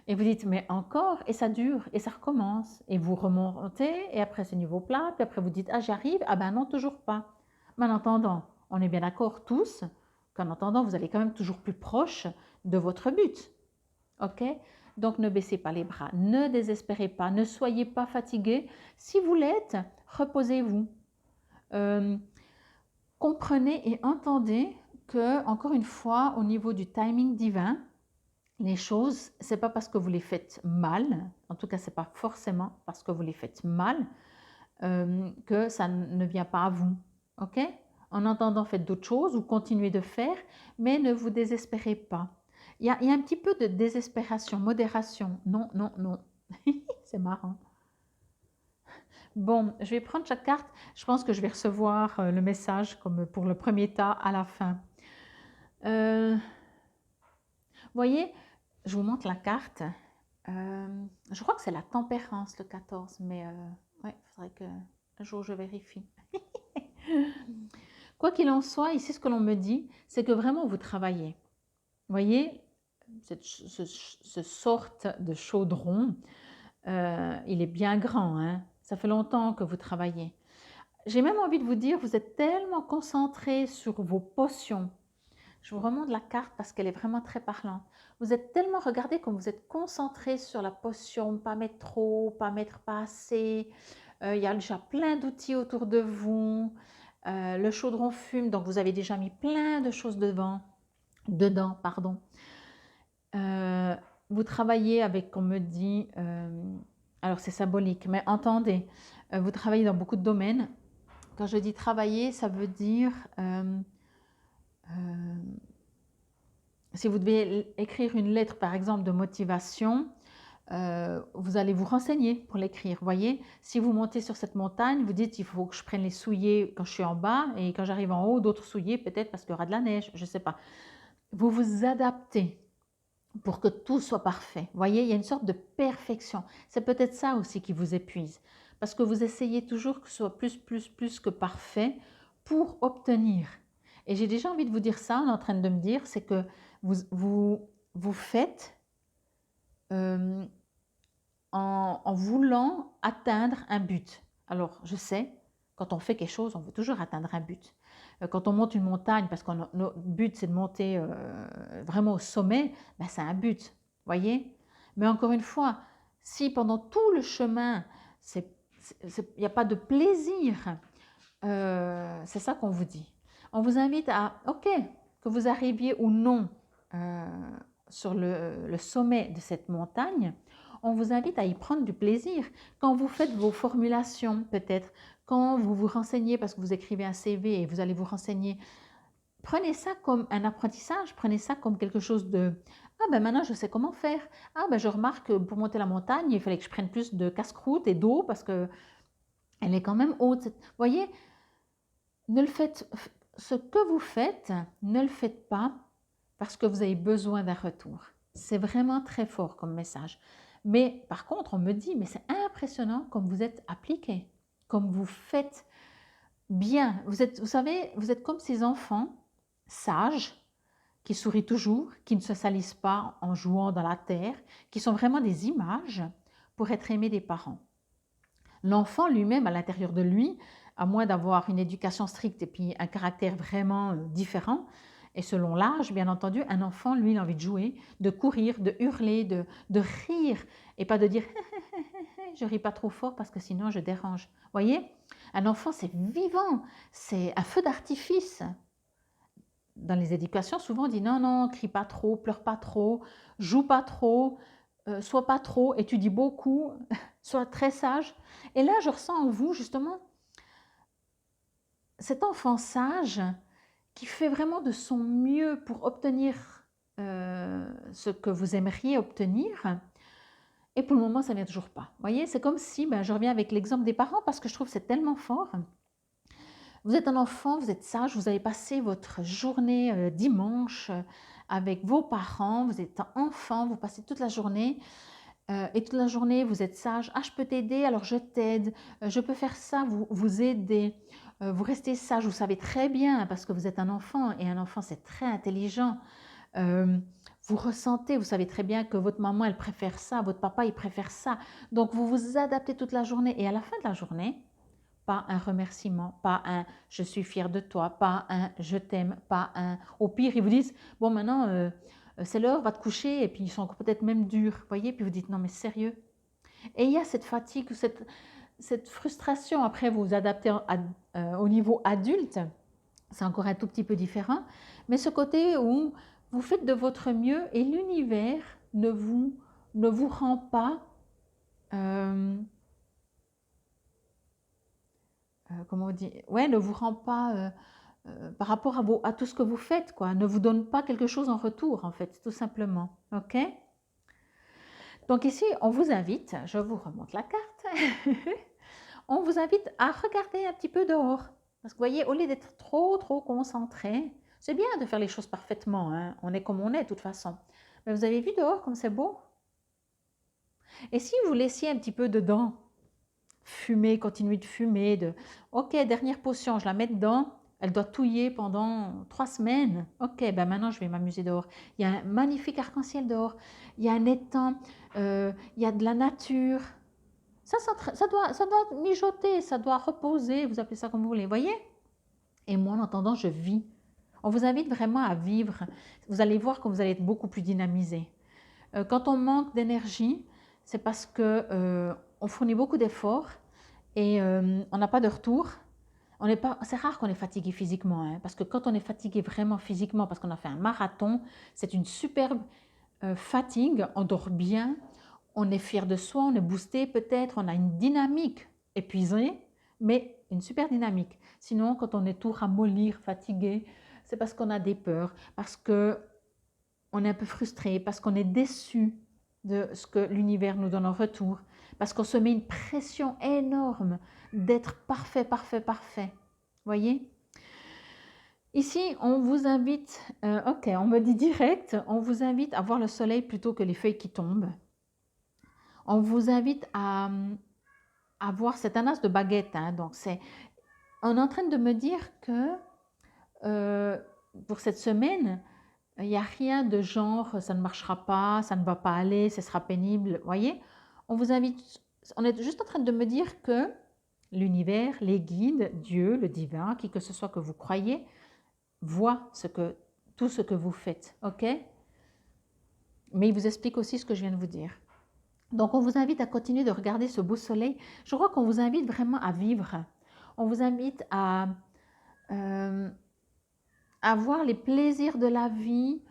Et vous dites « Mais encore », et ça dure, et ça recommence. Et vous remontez, et après c'est niveau plat, puis après vous dites « Ah, j'arrive », ah ben non, toujours pas. Mais en attendant, on est bien d'accord tous qu'en attendant, vous allez quand même toujours plus proche de votre but. Ok? Donc ne baissez pas les bras, ne désespérez pas, ne soyez pas fatigué. Si vous l'êtes, reposez-vous. Comprenez et entendez que, encore une fois, au niveau du timing divin, les choses, c'est pas parce que vous les faites mal, en tout cas c'est pas forcément parce que vous les faites mal, que ça ne vient pas à vous. Ok? En entendant, faites d'autres choses ou continuez de faire, mais ne vous désespérez pas. Il y a un petit peu de désespération, modération. Non, non, non. C'est marrant. Bon, je vais prendre chaque carte. Je pense que je vais recevoir le message comme pour le premier tas à la fin. Voyez, je vous montre la carte. Je crois que c'est la tempérance, le 14, mais ouais, il faudrait qu'un jour je vérifie. Quoi qu'il en soit, ici, ce que l'on me dit, c'est que vraiment vous travaillez. Voyez, ce sorte de chaudron, il est bien grand, hein? Ça fait longtemps que vous travaillez. J'ai même envie de vous dire, vous êtes tellement concentré sur vos potions. Je vous remonte la carte parce qu'elle est vraiment très parlante. Vous êtes tellement, regardez comme vous êtes concentré sur la potion, pas mettre trop, pas mettre pas assez. Il y a déjà plein d'outils autour de vous. Le chaudron fume, donc vous avez déjà mis plein de choses dedans. Vous travaillez avec, on me dit, alors c'est symbolique, mais entendez, vous travaillez dans beaucoup de domaines. Quand je dis travailler, ça veut dire Si vous devez écrire une lettre, par exemple, de motivation, vous allez vous renseigner pour l'écrire. Voyez, si vous montez sur cette montagne, vous dites il faut que je prenne les souliers quand je suis en bas et quand j'arrive en haut, d'autres souliers peut-être parce qu'il y aura de la neige, je ne sais pas. Vous vous adaptez pour que tout soit parfait. Voyez, il y a une sorte de perfection. C'est peut-être ça aussi qui vous épuise parce que vous essayez toujours que ce soit plus que parfait pour obtenir. Et j'ai déjà envie de vous dire ça, on est en train de me dire, c'est que vous faites euh, en voulant atteindre un but. Alors, je sais, quand on fait quelque chose, on veut toujours atteindre un but. Quand on monte une montagne, parce que notre but, c'est de monter vraiment au sommet, ben, c'est un but, voyez. Mais encore une fois, si pendant tout le chemin, il n'y a pas de plaisir, c'est ça qu'on vous dit. On vous invite à, ok, que vous arriviez ou non euh, sur le sommet de cette montagne, on vous invite à y prendre du plaisir. Quand vous faites vos formulations, peut-être, quand vous vous renseignez parce que vous écrivez un CV et vous allez vous renseigner, prenez ça comme un apprentissage, prenez ça comme quelque chose de « Ah ben maintenant je sais comment faire. Ah ben je remarque que pour monter la montagne, il fallait que je prenne plus de casse-croûte et d'eau parce qu'elle est quand même haute. » Vous voyez, ne le faites, ce que vous faites, ne le faites pas parce que vous avez besoin d'un retour. C'est vraiment très fort comme message. Mais par contre, on me dit, mais c'est impressionnant comme vous êtes appliqué, comme vous faites bien. Vous savez, vous êtes comme ces enfants sages qui sourient toujours, qui ne se salissent pas en jouant dans la terre, qui sont vraiment des images pour être aimés des parents. L'enfant lui-même, à l'intérieur de lui, à moins d'avoir une éducation stricte et puis un caractère vraiment différent, et selon l'âge, bien entendu, un enfant, lui, il a envie de jouer, de courir, de hurler, de rire, et pas de dire « je ris pas trop fort parce que sinon je dérange ». Voyez, un enfant, c'est vivant, c'est un feu d'artifice. Dans les éducations, souvent on dit « non, non, crie pas trop, pleure pas trop, joue pas trop, sois pas trop, étudie beaucoup, sois très sage ». Et là, je ressens en vous, justement, cet enfant sage qui fait vraiment de son mieux pour obtenir ce que vous aimeriez obtenir, et pour le moment, ça ne vient toujours pas. Vous voyez, c'est comme si, ben, je reviens avec l'exemple des parents, parce que je trouve que c'est tellement fort. Vous êtes un enfant, vous êtes sage, vous avez passé votre journée dimanche avec vos parents, vous êtes enfant, vous passez toute la journée, et toute la journée, vous êtes sage. Ah, je peux t'aider, alors je t'aide. Je peux faire ça, vous aidez. Vous restez sage, vous savez très bien, parce que vous êtes un enfant, et un enfant, c'est très intelligent. Vous ressentez, vous savez très bien que votre maman, elle préfère ça, votre papa, il préfère ça. Donc, vous vous adaptez toute la journée. Et à la fin de la journée, pas un remerciement, pas un « je suis fière de toi », pas un « je t'aime », pas un… Au pire, ils vous disent « bon, maintenant… c'est l'heure, va te coucher » et puis ils sont peut-être même durs, vous voyez, puis vous dites non mais sérieux. Et il y a cette fatigue, cette frustration, après vous vous adaptez au niveau adulte, c'est encore un tout petit peu différent, mais ce côté où vous faites de votre mieux et l'univers ne vous rend pas, comment on dit, ouais, ne vous rend pas… par rapport à tout ce que vous faites, quoi, ne vous donne pas quelque chose en retour, en fait, tout simplement, ok? Donc ici, on vous invite, je vous remonte la carte, on vous invite à regarder un petit peu dehors. Parce que vous voyez, au lieu d'être trop concentré, c'est bien de faire les choses parfaitement, hein, on est comme on est de toute façon. Mais vous avez vu dehors comme c'est beau? Et si vous laissiez un petit peu dedans, fumer, continuer de fumer, ok, dernière potion, je la mets dedans, elle doit touiller pendant 3 semaines. Ok, ben maintenant je vais m'amuser dehors. Il y a un magnifique arc-en-ciel dehors, il y a un étang, il y a de la nature. Ça doit mijoter, ça doit reposer, vous appelez ça comme vous voulez, voyez? Et moi, en attendant, je vis. On vous invite vraiment à vivre. Vous allez voir que vous allez être beaucoup plus dynamisé. Quand on manque d'énergie, c'est parce que on fournit beaucoup d'efforts et on n'a pas de retour. C'est rare qu'on est fatigué physiquement, hein, parce que quand on est fatigué vraiment physiquement, parce qu'on a fait un marathon, c'est une superbe fatigue, on dort bien, on est fier de soi, on est boosté peut-être, on a une dynamique épuisée, mais une super dynamique. Sinon, quand on est tout ramollir, fatigué, c'est parce qu'on a des peurs, parce que on est un peu frustré, parce qu'on est déçu de ce que l'univers nous donne en retour, parce qu'on se met une pression énorme d'être parfait, parfait, parfait. Voyez? Ici, on vous invite, ok, on me dit direct, on vous invite à voir le soleil plutôt que les feuilles qui tombent. On vous invite à voir, c'est un as de baguette, hein, donc on est en train de me dire que pour cette semaine, il n'y a rien de genre, ça ne marchera pas, ça ne va pas aller, ce sera pénible, voyez? On vous invite, on est juste en train de me dire que l'univers, les guides, Dieu, le divin, qui que ce soit que vous croyez, voit tout ce que vous faites, ok? Mais il vous explique aussi ce que je viens de vous dire. Donc, on vous invite à continuer de regarder ce beau soleil. Je crois qu'on vous invite vraiment à vivre. On vous invite à voir les plaisirs de la vie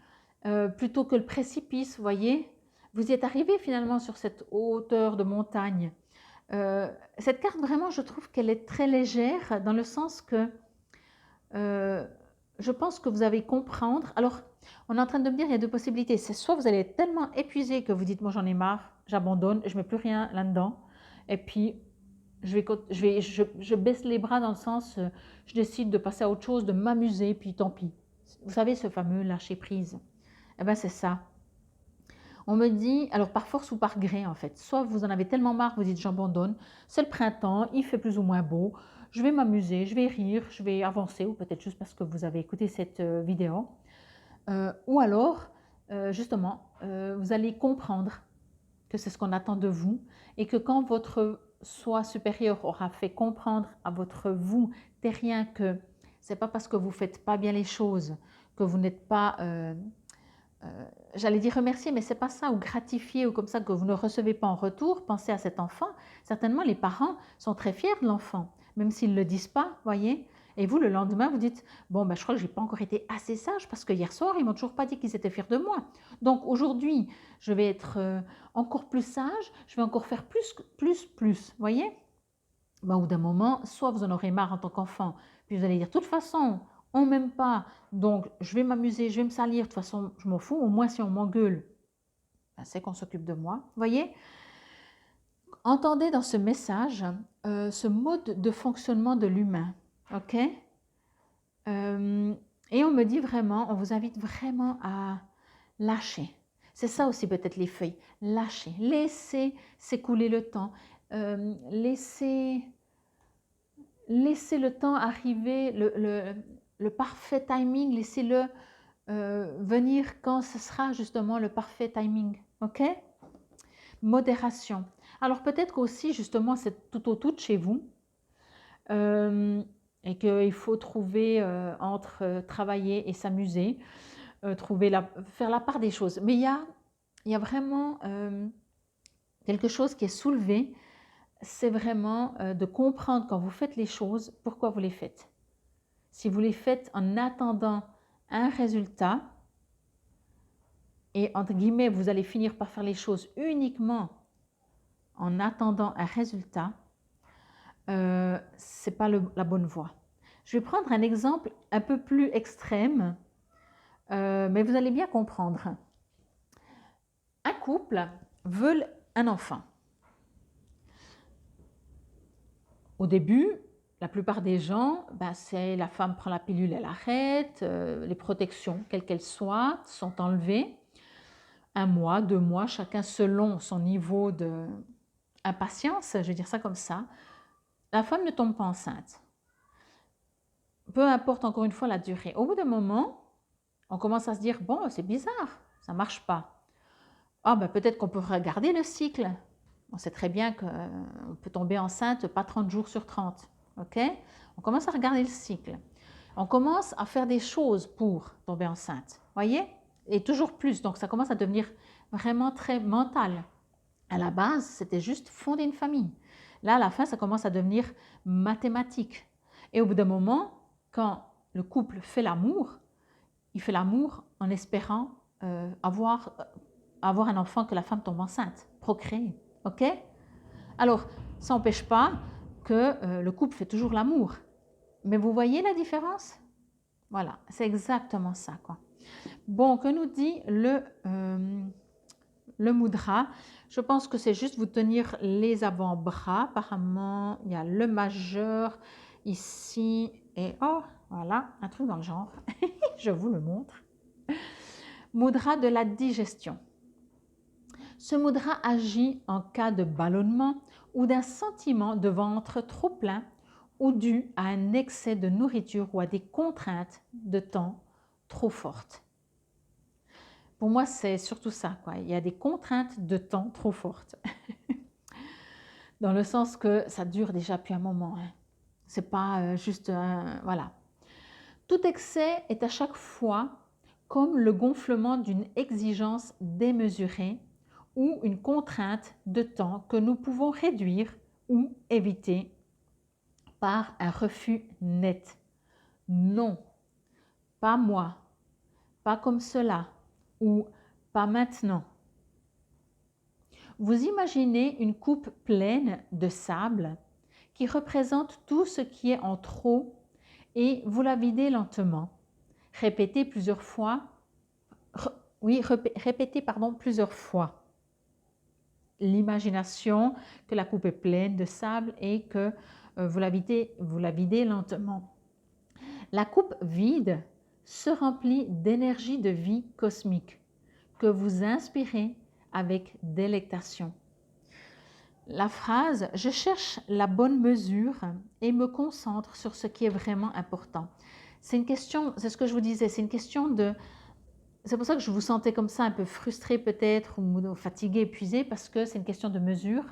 plutôt que le précipice, vous voyez. Vous y êtes arrivé finalement sur cette hauteur de montagne. Cette carte, vraiment, je trouve qu'elle est très légère dans le sens que je pense que vous allez comprendre. Alors, on est en train de me dire il y a deux possibilités. C'est soit vous allez être tellement épuisé que vous dites moi j'en ai marre, j'abandonne, je ne mets plus rien là-dedans. Et puis, je baisse les bras dans le sens, je décide de passer à autre chose, de m'amuser, puis tant pis. Vous savez, ce fameux lâcher prise. Eh bien, c'est ça. On me dit, alors par force ou par gré en fait, soit vous en avez tellement marre, vous dites j'abandonne, c'est le printemps, il fait plus ou moins beau, je vais m'amuser, je vais rire, je vais avancer, ou peut-être juste parce que vous avez écouté cette vidéo. Ou alors, justement, vous allez comprendre que c'est ce qu'on attend de vous et que quand votre soi supérieur aura fait comprendre à votre vous terrien que c'est pas parce que vous faites pas bien les choses que vous n'êtes pas j'allais dire remercier, mais c'est pas ça, ou gratifier, ou comme ça que vous ne recevez pas en retour. Pensez à cet enfant. Certainement, les parents sont très fiers de l'enfant, même s'ils ne le disent pas, voyez. Et vous, le lendemain, vous dites, bon, ben, je crois que je n'ai pas encore été assez sage parce que hier soir, ils ne m'ont toujours pas dit qu'ils étaient fiers de moi. Donc aujourd'hui, je vais être encore plus sage, je vais encore faire plus, voyez. Ben, au bout d'un moment, soit vous en aurez marre en tant qu'enfant, puis vous allez dire, de toute façon, on ne m'aime pas, donc je vais m'amuser, je vais me salir, de toute façon, je m'en fous, au moins si on m'engueule, ben, c'est qu'on s'occupe de moi. Vous voyez, entendez dans ce message ce mode de fonctionnement de l'humain, ok? Et on me dit vraiment, on vous invite vraiment à lâcher. C'est ça aussi peut-être les feuilles, lâcher, laisser s'écouler le temps, laisser le temps arriver, le parfait timing, laissez-le venir quand ce sera justement le parfait timing, ok? Modération. Alors peut-être qu'aussi justement c'est tout autour de chez vous et qu'il faut trouver entre travailler et s'amuser, faire la part des choses. Mais il y a vraiment quelque chose qui est soulevé, c'est vraiment de comprendre quand vous faites les choses, pourquoi vous les faites. Si vous les faites en attendant un résultat, et entre guillemets, vous allez finir par faire les choses uniquement en attendant un résultat, ce n'est pas la bonne voie. Je vais prendre un exemple un peu plus extrême, mais vous allez bien comprendre. Un couple veut un enfant. Au début, la plupart des gens, ben c'est la femme prend la pilule, elle arrête, les protections, quelles qu'elles soient, sont enlevées. 1 mois, 2 mois, chacun selon son niveau d'impatience, je vais dire ça comme ça. La femme ne tombe pas enceinte. Peu importe encore une fois la durée. Au bout d'un moment, on commence à se dire, bon, c'est bizarre, ça ne marche pas. Ah ben peut-être qu'on peut regarder le cycle. On sait très bien qu'on peut tomber enceinte pas 30 jours sur 30. Ok? On commence à regarder le cycle. On commence à faire des choses pour tomber enceinte. Voyez? Et toujours plus. Donc, ça commence à devenir vraiment très mental. À la base, c'était juste fonder une famille. Là, à la fin, ça commence à devenir mathématique. Et au bout d'un moment, quand le couple fait l'amour, il fait l'amour en espérant avoir un enfant, que la femme tombe enceinte, procréer. Ok? Alors, ça n'empêche pas que le couple fait toujours l'amour. Mais vous voyez la différence? Voilà, c'est exactement ça, quoi. Bon, que nous dit le mudra? Je pense que c'est juste vous tenir les avant-bras. Apparemment, il y a le majeur ici et oh, voilà, un truc dans le genre. Je vous le montre. Mudra de la digestion. Ce mudra agit en cas de ballonnement ou d'un sentiment de ventre trop plein ou dû à un excès de nourriture ou à des contraintes de temps trop fortes. Pour moi, c'est surtout ça, quoi. Il y a des contraintes de temps trop fortes. Dans le sens que ça dure déjà depuis un moment. Hein. C'est pas juste voilà. Tout excès est à chaque fois comme le gonflement d'une exigence démesurée ou une contrainte de temps que nous pouvons réduire ou éviter par un refus net. Non, pas moi, pas comme cela ou pas maintenant. Vous imaginez une coupe pleine de sable qui représente tout ce qui est en trop et vous la videz lentement. Répétez plusieurs fois. Répétez plusieurs fois. L'imagination que la coupe est pleine de sable et que vous la videz lentement. La coupe vide se remplit d'énergie de vie cosmique que vous inspirez avec délectation. La phrase « Je cherche la bonne mesure et me concentre sur ce qui est vraiment important ». C'est une question, c'est ce que je vous disais, c'est une question de... C'est pour ça que je vous sentais comme ça un peu frustré peut-être ou fatigué, épuisé parce que c'est une question de mesure.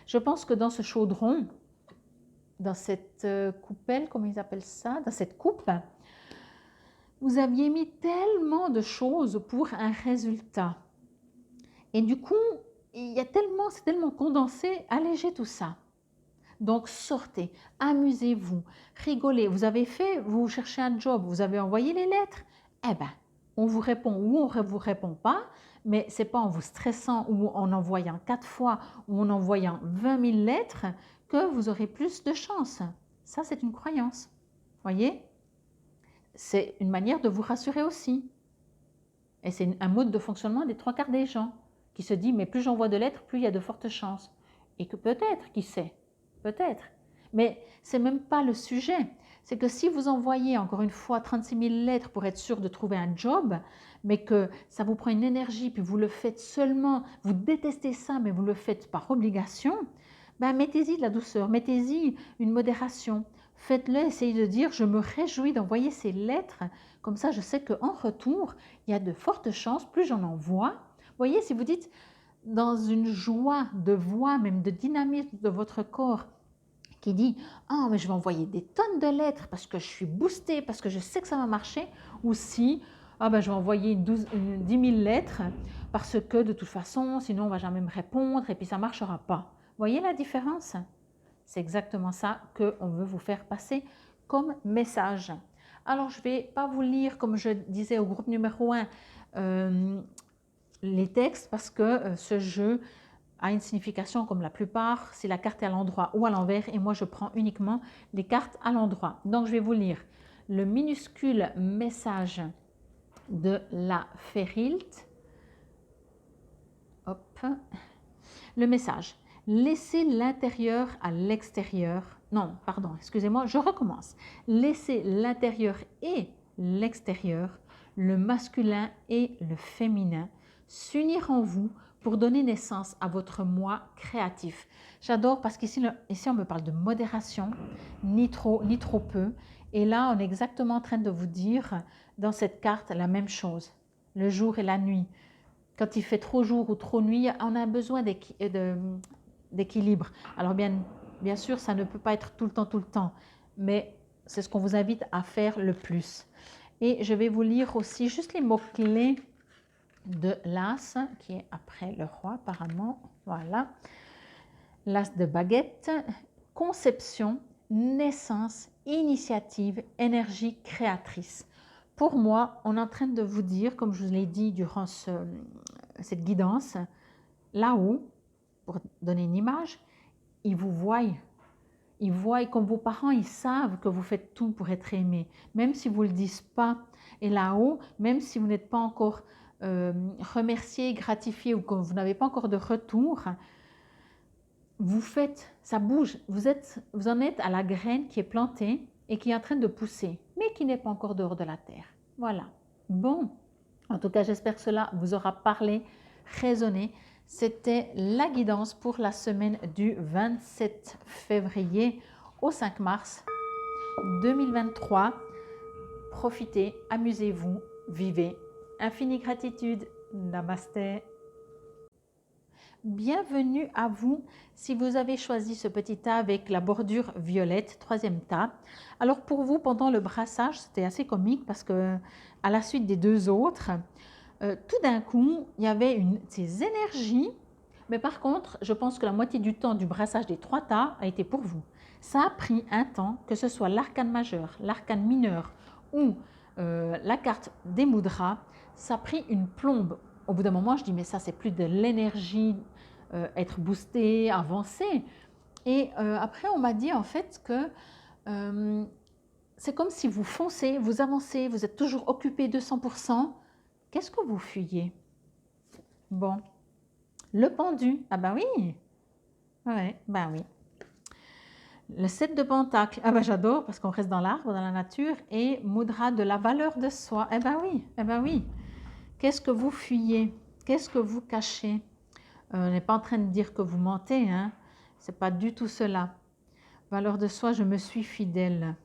Je pense que dans ce chaudron, dans cette coupelle, comment ils appellent ça, dans cette coupe, vous aviez mis tellement de choses pour un résultat. Et du coup, c'est tellement condensé, allégez tout ça. Donc sortez, amusez-vous, rigolez. Vous cherchez un job, vous avez envoyé les lettres, eh bien, on vous répond ou on ne vous répond pas, mais ce n'est pas en vous stressant ou en envoyant 4 fois ou en envoyant 20 000 lettres que vous aurez plus de chance. Ça, c'est une croyance. Voyez? C'est une manière de vous rassurer aussi. Et c'est un mode de fonctionnement des 3/4 des gens qui se dit, mais plus j'envoie de lettres, plus il y a de fortes chances. Et que peut-être, qui sait, peut-être. Mais ce n'est même pas le sujet. C'est que si vous envoyez encore une fois 36 000 lettres pour être sûr de trouver un job, mais que ça vous prend une énergie, puis vous le faites seulement, vous détestez ça, mais vous le faites par obligation, ben mettez-y de la douceur, mettez-y une modération. Faites-le, essayez de dire, je me réjouis d'envoyer ces lettres, comme ça je sais qu'en retour, il y a de fortes chances, plus j'en envoie. Vous voyez, si vous dites dans une joie de voix, même de dynamisme de votre corps, qui dit « Ah, mais je vais envoyer des tonnes de lettres parce que je suis boostée, parce que je sais que ça va marcher », ou si « Ah, ben, je vais envoyer 10 000 lettres parce que de toute façon, sinon on ne va jamais me répondre et puis ça ne marchera pas ». Vous voyez la différence? C'est exactement ça qu'on veut vous faire passer comme message. Alors, je ne vais pas vous lire, comme je disais au groupe numéro 1, les textes parce que ce jeu a une signification comme la plupart, si la carte est à l'endroit ou à l'envers, et moi je prends uniquement les cartes à l'endroit. Donc je vais vous lire le minuscule message de la Férilte. Hop. Le message. Laissez l'intérieur à l'extérieur. Non, pardon, excusez-moi, je recommence. Laissez l'intérieur et l'extérieur, le masculin et le féminin, s'unir en vous pour donner naissance à votre moi créatif. J'adore parce qu'ici on me parle de modération, ni trop peu. Et là, on est exactement en train de vous dire dans cette carte la même chose, le jour et la nuit. Quand il fait trop jour ou trop nuit, on a besoin d'équilibre. Alors bien sûr, ça ne peut pas être tout le temps, mais c'est ce qu'on vous invite à faire le plus. Et je vais vous lire aussi juste les mots-clés de l'As, qui est après le roi apparemment. Voilà. L'As de baguette, conception, naissance, initiative, énergie créatrice. Pour moi, on est en train de vous dire, comme je vous l'ai dit durant cette guidance, là-haut, pour donner une image, ils vous voient, ils voient, et comme vos parents, ils savent que vous faites tout pour être aimé, même si vous ne le dites pas. Et là-haut, même si vous n'êtes pas encore remercié, gratifié ou que vous n'avez pas encore de retour, vous faites, ça bouge, vous en êtes à la graine qui est plantée et qui est en train de pousser, mais qui n'est pas encore dehors de la terre. Voilà. Bon, en tout cas, j'espère que cela vous aura parlé, résonné. C'était la guidance pour la semaine du 27 février au 5 mars 2023. Profitez, amusez-vous, vivez. Infinie gratitude. Namasté. Bienvenue à vous si vous avez choisi ce petit tas avec la bordure violette, troisième tas. Alors pour vous, pendant le brassage, c'était assez comique parce que à la suite des deux autres, tout d'un coup, il y avait ces énergies, mais par contre, je pense que la moitié du temps du brassage des trois tas a été pour vous. Ça a pris un temps, que ce soit l'arcane majeur, l'arcane mineur ou la carte des mudras, ça a pris une plombe. Au bout d'un moment, je dis, mais ça, c'est plus de l'énergie, être boosté, avancé. Et après, on m'a dit en fait que c'est comme si vous foncez, vous avancez, vous êtes toujours occupé 200%. Qu'est-ce que vous fuyez? Bon, le pendu, ah ben oui, ouais, ben oui. Le 7 de Pentacle, ah ben j'adore parce qu'on reste dans l'arbre, dans la nature, et Mudra de la valeur de soi, eh ben oui, eh ben oui. Qu'est-ce que vous fuyez? Qu'est-ce que vous cachez? On n'est pas en train de dire que vous mentez, hein? C'est pas du tout cela. Valeur de soi, je me suis fidèle.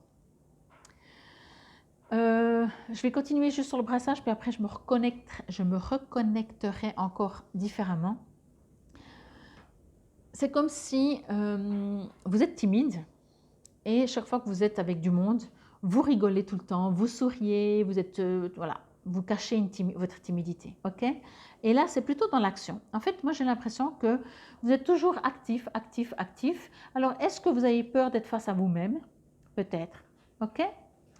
Je vais continuer juste sur le brassage, puis après je me reconnecterai encore différemment. C'est comme si vous êtes timide et chaque fois que vous êtes avec du monde, vous rigolez tout le temps, vous souriez, vous êtes, voilà, vous cachez votre timidité, ok? Et là, c'est plutôt dans l'action. En fait, moi, j'ai l'impression que vous êtes toujours actif, actif, actif. Alors, est-ce que vous avez peur d'être face à vous-même? Peut-être, ok?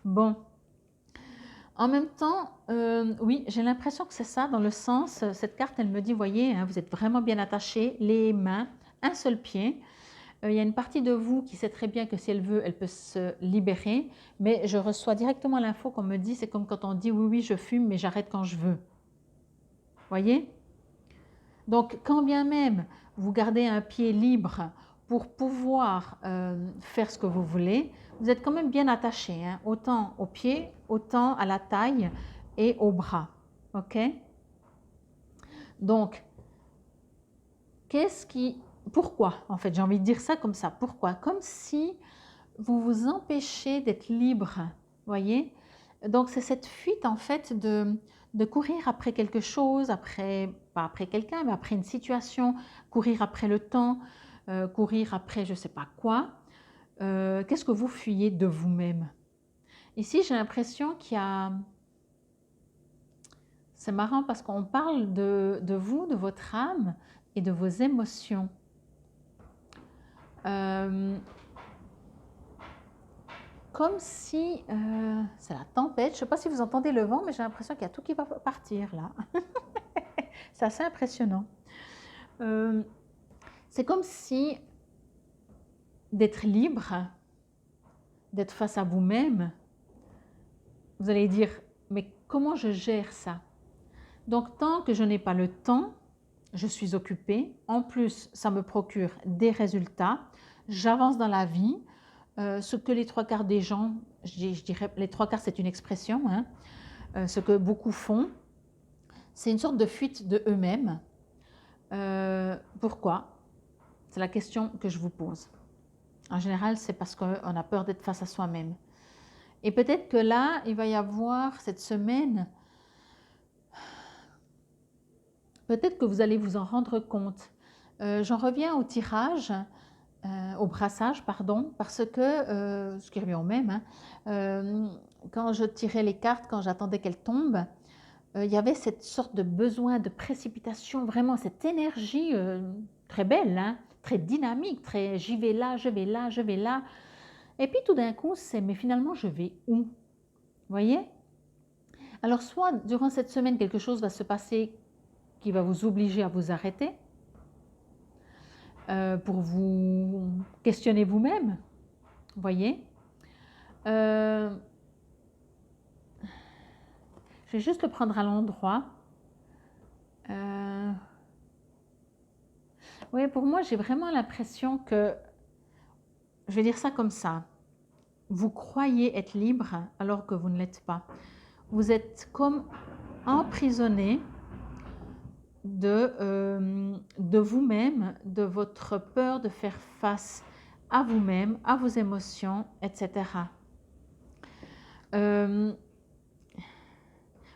Bon. En même temps, oui, j'ai l'impression que c'est ça, dans le sens, cette carte, elle me dit, voyez, hein, vous êtes vraiment bien attaché, les mains, un seul pied. Il y a une partie de vous qui sait très bien que si elle veut, elle peut se libérer, mais je reçois directement l'info qu'on me dit, c'est comme quand on dit, oui, oui, je fume, mais j'arrête quand je veux. Voyez? Donc, quand bien même vous gardez un pied libre pour pouvoir faire ce que vous voulez, vous êtes quand même bien attaché, hein, autant aux pieds, autant à la taille et aux bras. Ok? Donc, pourquoi, en fait, j'ai envie de dire ça comme ça, pourquoi? Comme si vous vous empêchez d'être libre, voyez? Donc, c'est cette fuite, en fait, de courir après quelque chose, pas après quelqu'un, mais après une situation, courir après le temps, courir après je ne sais pas quoi. Qu'est-ce que vous fuyez de vous-même? Ici, j'ai l'impression qu'il y a... C'est marrant parce qu'on parle de vous, de votre âme et de vos émotions. Comme si... c'est la tempête. Je ne sais pas si vous entendez le vent, mais j'ai l'impression qu'il y a tout qui va partir là. C'est assez impressionnant. C'est comme si d'être libre, d'être face à vous-même, vous allez dire, mais comment je gère ça? Donc, tant que je n'ai pas le temps, je suis occupée. En plus, ça me procure des résultats. J'avance dans la vie. Ce que les trois quarts des gens, je dirais, les trois quarts c'est une expression, hein, ce que beaucoup font, c'est une sorte de fuite de eux-mêmes. Pourquoi? C'est la question que je vous pose. En général, c'est parce qu'on a peur d'être face à soi-même. Et peut-être que là, il va y avoir cette semaine, peut-être que vous allez vous en rendre compte. J'en reviens au tirage, au brassage, pardon, parce que, ce qui revient au même, hein, quand je tirais les cartes, quand j'attendais qu'elles tombent, il y avait cette sorte de besoin de précipitation, vraiment cette énergie très belle, hein, très dynamique, très j'y vais là, je vais là, je vais là. Et puis tout d'un coup, c'est mais finalement, je vais où? Vous voyez? Alors, soit durant cette semaine, quelque chose va se passer qui va vous obliger à vous arrêter pour vous questionner vous-même. Vous voyez? Je vais juste le prendre à l'endroit. Oui, pour moi, j'ai vraiment l'impression que, je vais dire ça comme ça, vous croyez être libre alors que vous ne l'êtes pas. Vous êtes comme emprisonné de vous-même, de votre peur de faire face à vous-même, à vos émotions, etc.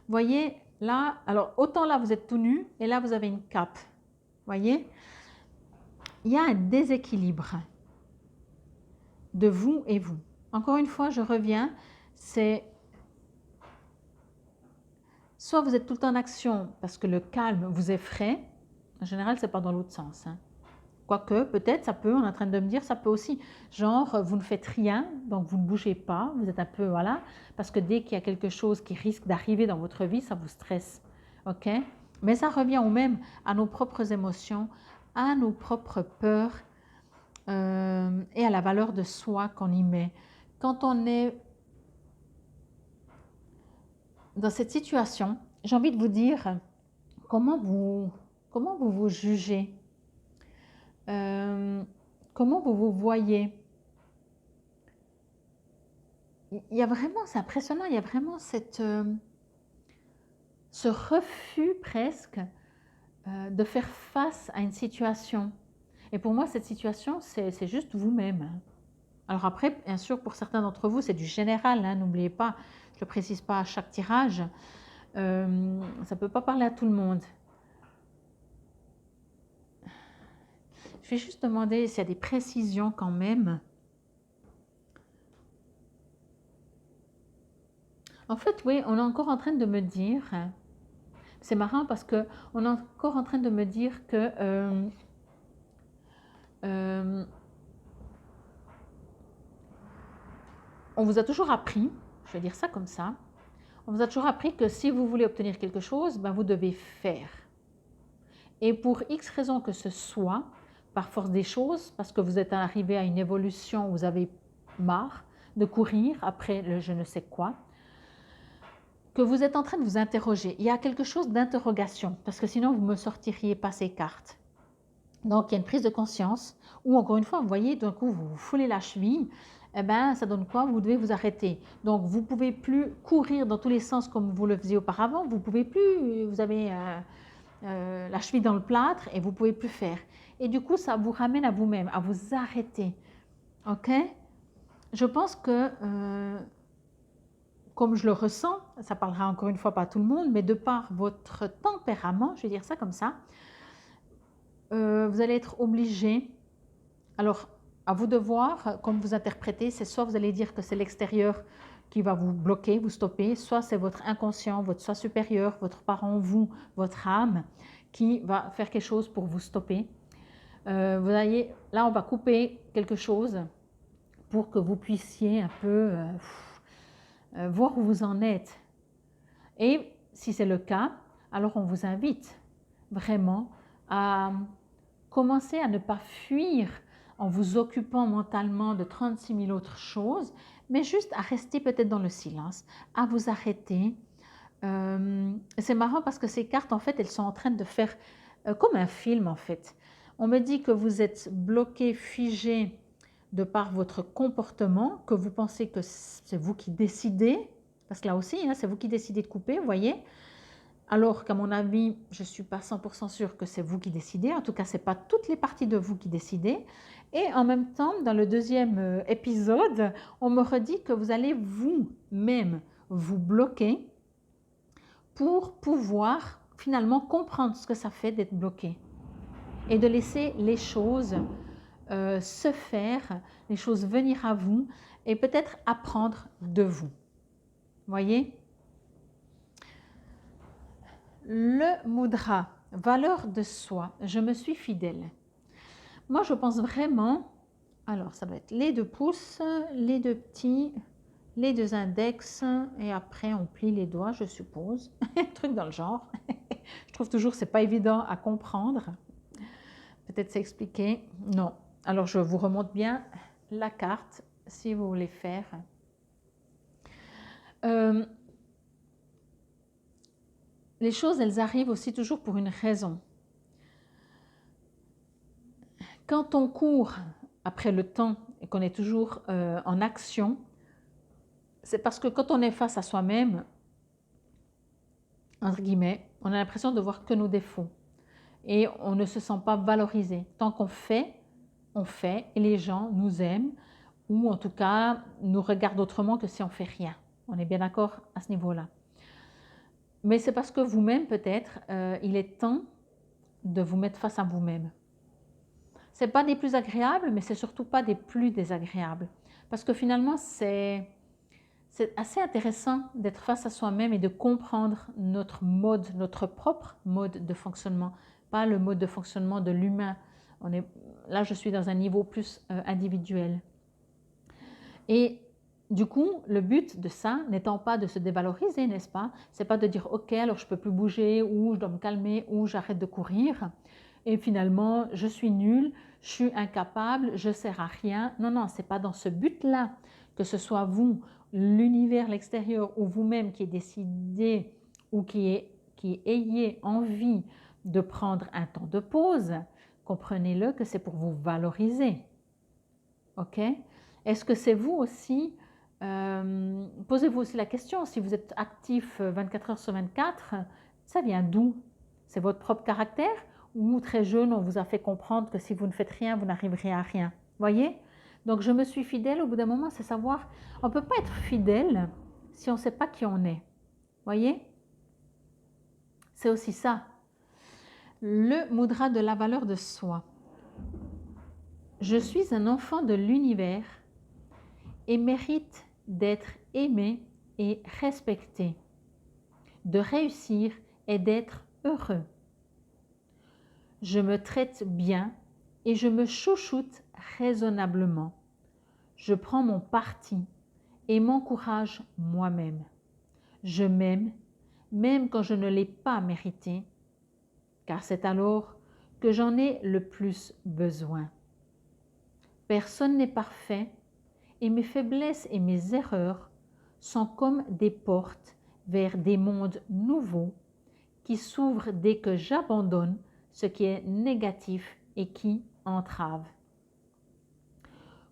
Voyez, là, alors autant là vous êtes tout nu et là vous avez une cape. Voyez, il y a un déséquilibre de vous et vous. Encore une fois, je reviens, c'est soit vous êtes tout le temps en action parce que le calme vous effraie. En général, c'est pas dans l'autre sens, hein. Quoique, peut-être, ça peut, on est en train de me dire, ça peut aussi, genre, vous ne faites rien, donc vous ne bougez pas, vous êtes un peu, voilà, parce que dès qu'il y a quelque chose qui risque d'arriver dans votre vie, ça vous stresse, ok? Mais ça revient au même à nos propres émotions, à nos propres peurs et à la valeur de soi qu'on y met. Quand on est dans cette situation, j'ai envie de vous dire comment vous vous jugez, comment vous vous voyez. Il y a vraiment, c'est impressionnant, il y a vraiment ce refus presque de faire face à une situation. Et pour moi, cette situation, c'est juste vous-même, hein. Alors après, bien sûr, pour certains d'entre vous, c'est du général, hein, n'oubliez pas, je ne le précise pas à chaque tirage, ça ne peut pas parler à tout le monde. Je vais juste demander s'il y a des précisions quand même. En fait, oui, on est encore en train de me dire, c'est marrant parce qu'on est encore en train de me dire que on vous a toujours appris, je vais dire ça comme ça, on vous a toujours appris que si vous voulez obtenir quelque chose, ben vous devez faire. Et pour X raisons que ce soit, par force des choses, parce que vous êtes arrivé à une évolution où vous avez marre de courir après le je ne sais quoi, que vous êtes en train de vous interroger. Il y a quelque chose d'interrogation, parce que sinon vous ne me sortiriez pas ces cartes. Donc il y a une prise de conscience, ou encore une fois, vous voyez, d'un coup vous vous foulez la cheville, eh ben, ça donne quoi? Vous devez vous arrêter. Donc vous ne pouvez plus courir dans tous les sens comme vous le faisiez auparavant, vous ne pouvez plus, vous avez la cheville dans le plâtre et vous ne pouvez plus faire. Et du coup, ça vous ramène à vous-même, à vous arrêter. Ok? Je pense que, comme je le ressens, ça parlera encore une fois pas à tout le monde, mais de par votre tempérament, je vais dire ça comme ça, vous allez être obligé. Alors, à vous de voir, comme vous interprétez, c'est soit vous allez dire que c'est l'extérieur qui va vous bloquer, vous stopper, soit c'est votre inconscient, votre soi supérieur, votre parent, vous, votre âme, qui va faire quelque chose pour vous stopper. Vous voyez, là, on va couper quelque chose pour que vous puissiez un peu voir où vous en êtes. Et si c'est le cas, alors on vous invite vraiment à commencer à ne pas fuir en vous occupant mentalement de 36 000 autres choses, mais juste à rester peut-être dans le silence, à vous arrêter. C'est marrant parce que ces cartes, en fait, elles sont en train de faire comme un film, en fait. On me dit que vous êtes bloqué, figé de par votre comportement, que vous pensez que c'est vous qui décidez, parce que là aussi, hein, c'est vous qui décidez de couper, vous voyez. Alors qu'à mon avis, je ne suis pas 100% sûre que c'est vous qui décidez. En tout cas, ce n'est pas toutes les parties de vous qui décidez. Et en même temps, dans le deuxième épisode, on me redit que vous allez vous-même vous bloquer pour pouvoir finalement comprendre ce que ça fait d'être bloqué et de laisser les choses se faire, les choses venir à vous et peut-être apprendre de vous. Voyez ? Le mudra, valeur de soi, je me suis fidèle. Moi, je pense vraiment, alors ça va être les 2 pouces, les 2 petits, les 2 index, et après on plie les doigts, je suppose. Un truc dans le genre. Je trouve toujours que ce n'est pas évident à comprendre. Peut-être c'est expliqué. Non. Alors, je vous remonte bien la carte. si vous voulez faire. Les choses, elles arrivent aussi toujours pour une raison. Quand on court après le temps et qu'on est toujours en action, c'est parce que quand on est face à soi-même, entre guillemets, on a l'impression de voir que nos défauts et on ne se sent pas valorisé. Tant qu'on fait, on fait et les gens nous aiment ou en tout cas nous regardent autrement que si on fait rien. On est bien d'accord à ce niveau-là. Mais c'est parce que vous-même peut-être, il est temps de vous mettre face à vous-même. Ce n'est pas des plus agréables, mais c'est surtout pas des plus désagréables. Parce que finalement, c'est assez intéressant d'être face à soi-même et de comprendre notre mode, notre propre mode de fonctionnement, pas le mode de fonctionnement de l'humain. Là, je suis dans un niveau plus individuel. Et du coup, le but de ça n'étant pas de se dévaloriser, n'est-ce pas? C'est pas de dire ok, alors je peux plus bouger, ou je dois me calmer, ou j'arrête de courir. Et finalement, je suis nulle, je suis incapable, je ne sers à rien. Non, non, c'est pas dans ce but-là, que ce soit vous, l'univers, l'extérieur, ou vous-même qui décidez ou qui ayez envie de prendre un temps de pause. Comprenez-le que c'est pour vous valoriser. Ok? Est-ce que c'est vous aussi, posez-vous aussi la question, si vous êtes actif 24 heures sur 24, ça vient d'où? C'est votre propre caractère ou très jeune, on vous a fait comprendre que si vous ne faites rien, vous n'arriverez à rien? Voyez? Donc je me suis fidèle, au bout d'un moment, c'est savoir, on ne peut pas être fidèle si on ne sait pas qui on est. Voyez? C'est aussi ça. Le mudra de la valeur de soi. Je suis un enfant de l'univers et mérite d'être aimé et respecté, de réussir et d'être heureux. Je me traite bien et je me chouchoute raisonnablement. Je prends mon parti et m'encourage moi-même. Je m'aime, même quand je ne l'ai pas mérité, car c'est alors que j'en ai le plus besoin. Personne n'est parfait et mes faiblesses et mes erreurs sont comme des portes vers des mondes nouveaux qui s'ouvrent dès que j'abandonne ce qui est négatif et qui entrave.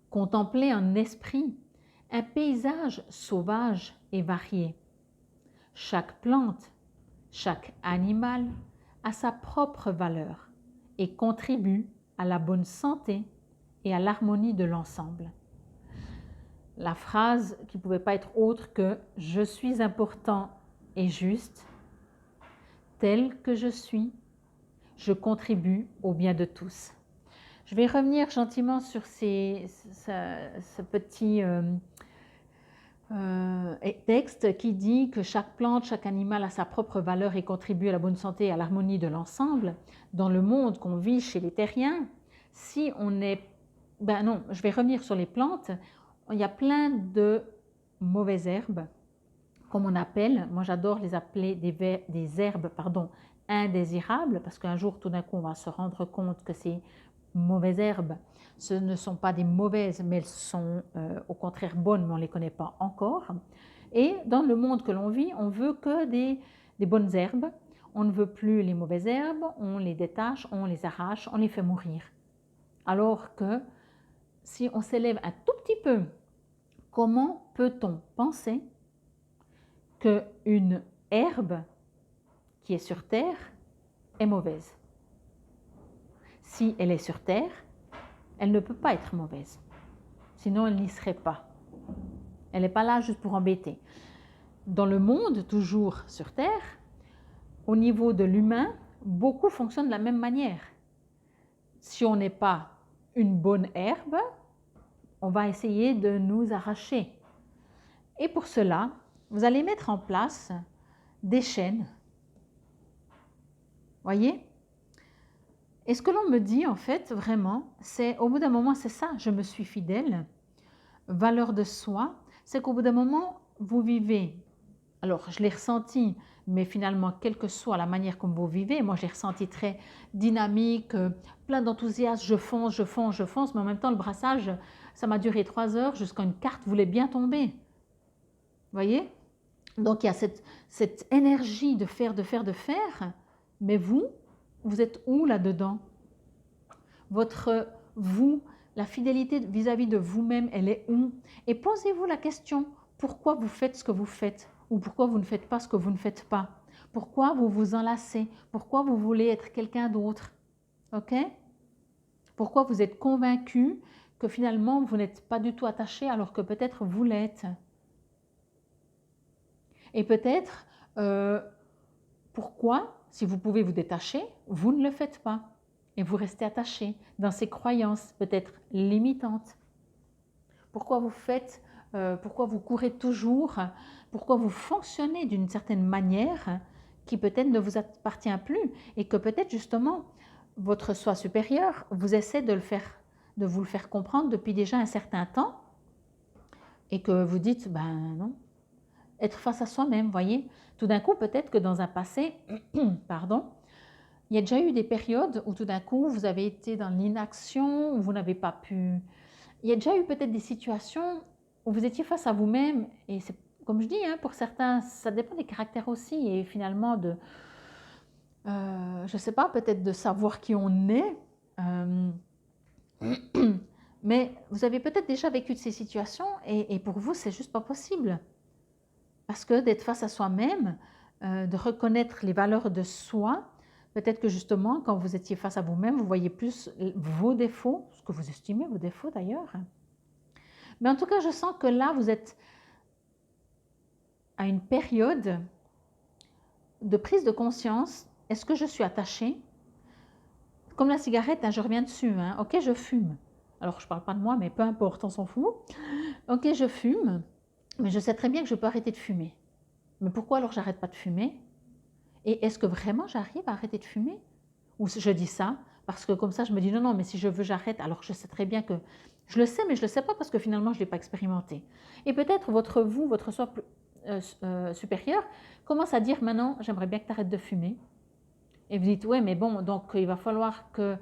Contempler en esprit un paysage sauvage et varié. Chaque plante, chaque animal a sa propre valeur et contribue à la bonne santé et à l'harmonie de l'ensemble. La phrase qui ne pouvait pas être autre que « Je suis important et juste, tel que je suis, je contribue au bien de tous ». Je vais revenir gentiment sur ce petit texte qui dit que chaque plante, chaque animal a sa propre valeur et contribue à la bonne santé et à l'harmonie de l'ensemble. Dans le monde qu'on vit chez les terriens, si on est... Ben non, je vais revenir sur les plantes. Il y a plein de mauvaises herbes, comme on appelle, moi j'adore les appeler des herbes indésirables, parce qu'un jour tout d'un coup on va se rendre compte que ces mauvaises herbes, ce ne sont pas des mauvaises, mais elles sont au contraire bonnes, mais on ne les connaît pas encore. Et dans le monde que l'on vit, on veut que des bonnes herbes, on ne veut plus les mauvaises herbes, on les détache, on les arrache, on les fait mourir. Alors que si on s'élève un tout petit peu, comment peut-on penser qu'une herbe qui est sur terre est mauvaise? Si elle est sur terre, elle ne peut pas être mauvaise. Sinon, elle n'y serait pas. Elle n'est pas là juste pour embêter. Dans le monde, toujours sur terre, au niveau de l'humain, beaucoup fonctionnent de la même manière. Si on n'est pas une bonne herbe, on va essayer de nous arracher. Et pour cela, vous allez mettre en place des chaînes. Voyez? Et ce que l'on me dit, en fait, vraiment, c'est au bout d'un moment, c'est ça, je me suis fidèle. Valeur de soi, c'est qu'au bout d'un moment, vous vivez. Alors, je l'ai ressenti, mais finalement, quelle que soit la manière comme vous vivez, moi, j'ai ressenti très dynamique, plein d'enthousiasme, je fonce, mais en même temps, le brassage, ça m'a duré 3 heures jusqu'à une carte voulait bien tomber. Vous voyez? Donc il y a cette énergie de faire, mais vous êtes où là-dedans? Votre vous, la fidélité vis-à-vis de vous-même, elle est où? Et posez-vous la question, pourquoi vous faites ce que vous faites? Ou pourquoi vous ne faites pas ce que vous ne faites pas? Pourquoi vous vous enlacez? Pourquoi vous voulez être quelqu'un d'autre? Ok? Pourquoi vous êtes convaincu que finalement vous n'êtes pas du tout attaché alors que peut-être vous l'êtes? Et peut-être, pourquoi, si vous pouvez vous détacher, vous ne le faites pas et vous restez attaché dans ces croyances peut-être limitantes. Pourquoi vous faites, pourquoi vous courez toujours, pourquoi vous fonctionnez d'une certaine manière qui peut-être ne vous appartient plus et que peut-être justement votre soi supérieur vous essaie de vous le faire comprendre depuis déjà un certain temps et que vous dites, ben non, être face à soi-même, voyez. Tout d'un coup, peut-être que dans un passé, pardon, il y a déjà eu des périodes où tout d'un coup, vous avez été dans l'inaction, où vous n'avez pas pu... Il y a déjà eu peut-être des situations où vous étiez face à vous-même, et c'est comme je dis, hein, pour certains, ça dépend des caractères aussi, et finalement de, je ne sais pas, peut-être de savoir qui on est, mais vous avez peut-être déjà vécu de ces situations, et pour vous, c'est juste pas possible. Parce que d'être face à soi-même, de reconnaître les valeurs de soi, peut-être que justement, quand vous étiez face à vous-même, vous voyez plus vos défauts, ce que vous estimez vos défauts d'ailleurs. Mais en tout cas, je sens que là, vous êtes à une période de prise de conscience. Est-ce que je suis attachée? Comme la cigarette, hein, je reviens dessus. Hein. Ok, je fume. Alors, je ne parle pas de moi, mais peu importe, on s'en fout. Ok, je fume, mais je sais très bien que je peux arrêter de fumer. Mais pourquoi alors j'arrête pas de fumer? Et est-ce que vraiment j'arrive à arrêter de fumer? Ou je dis ça parce que comme ça je me dis non, non, mais si je veux j'arrête, alors je sais très bien que je le sais, mais je ne le sais pas parce que finalement je ne l'ai pas expérimenté. Et peut-être votre soi supérieur commence à dire maintenant j'aimerais bien que tu arrêtes de fumer. Et vous dites ouais, mais bon, donc il va falloir que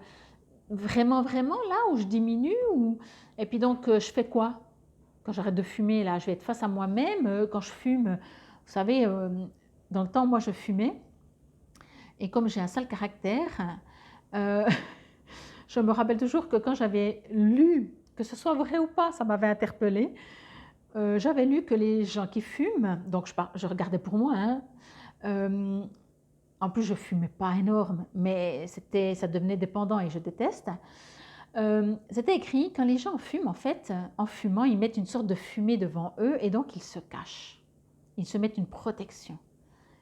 vraiment là où je diminue, et puis donc je fais quoi? Quand j'arrête de fumer, là, je vais être face à moi-même. Quand je fume, vous savez, dans le temps, moi, je fumais. Et comme j'ai un sale caractère, euh, je me rappelle toujours que quand j'avais lu, que ce soit vrai ou pas, ça m'avait interpellée, j'avais lu que les gens qui fument, donc je regardais pour moi, hein, en plus je ne fumais pas énorme, mais ça devenait dépendant et je déteste. C'était écrit, quand les gens fument, en fait, en fumant, ils mettent une sorte de fumée devant eux et donc ils se cachent. Ils se mettent une protection.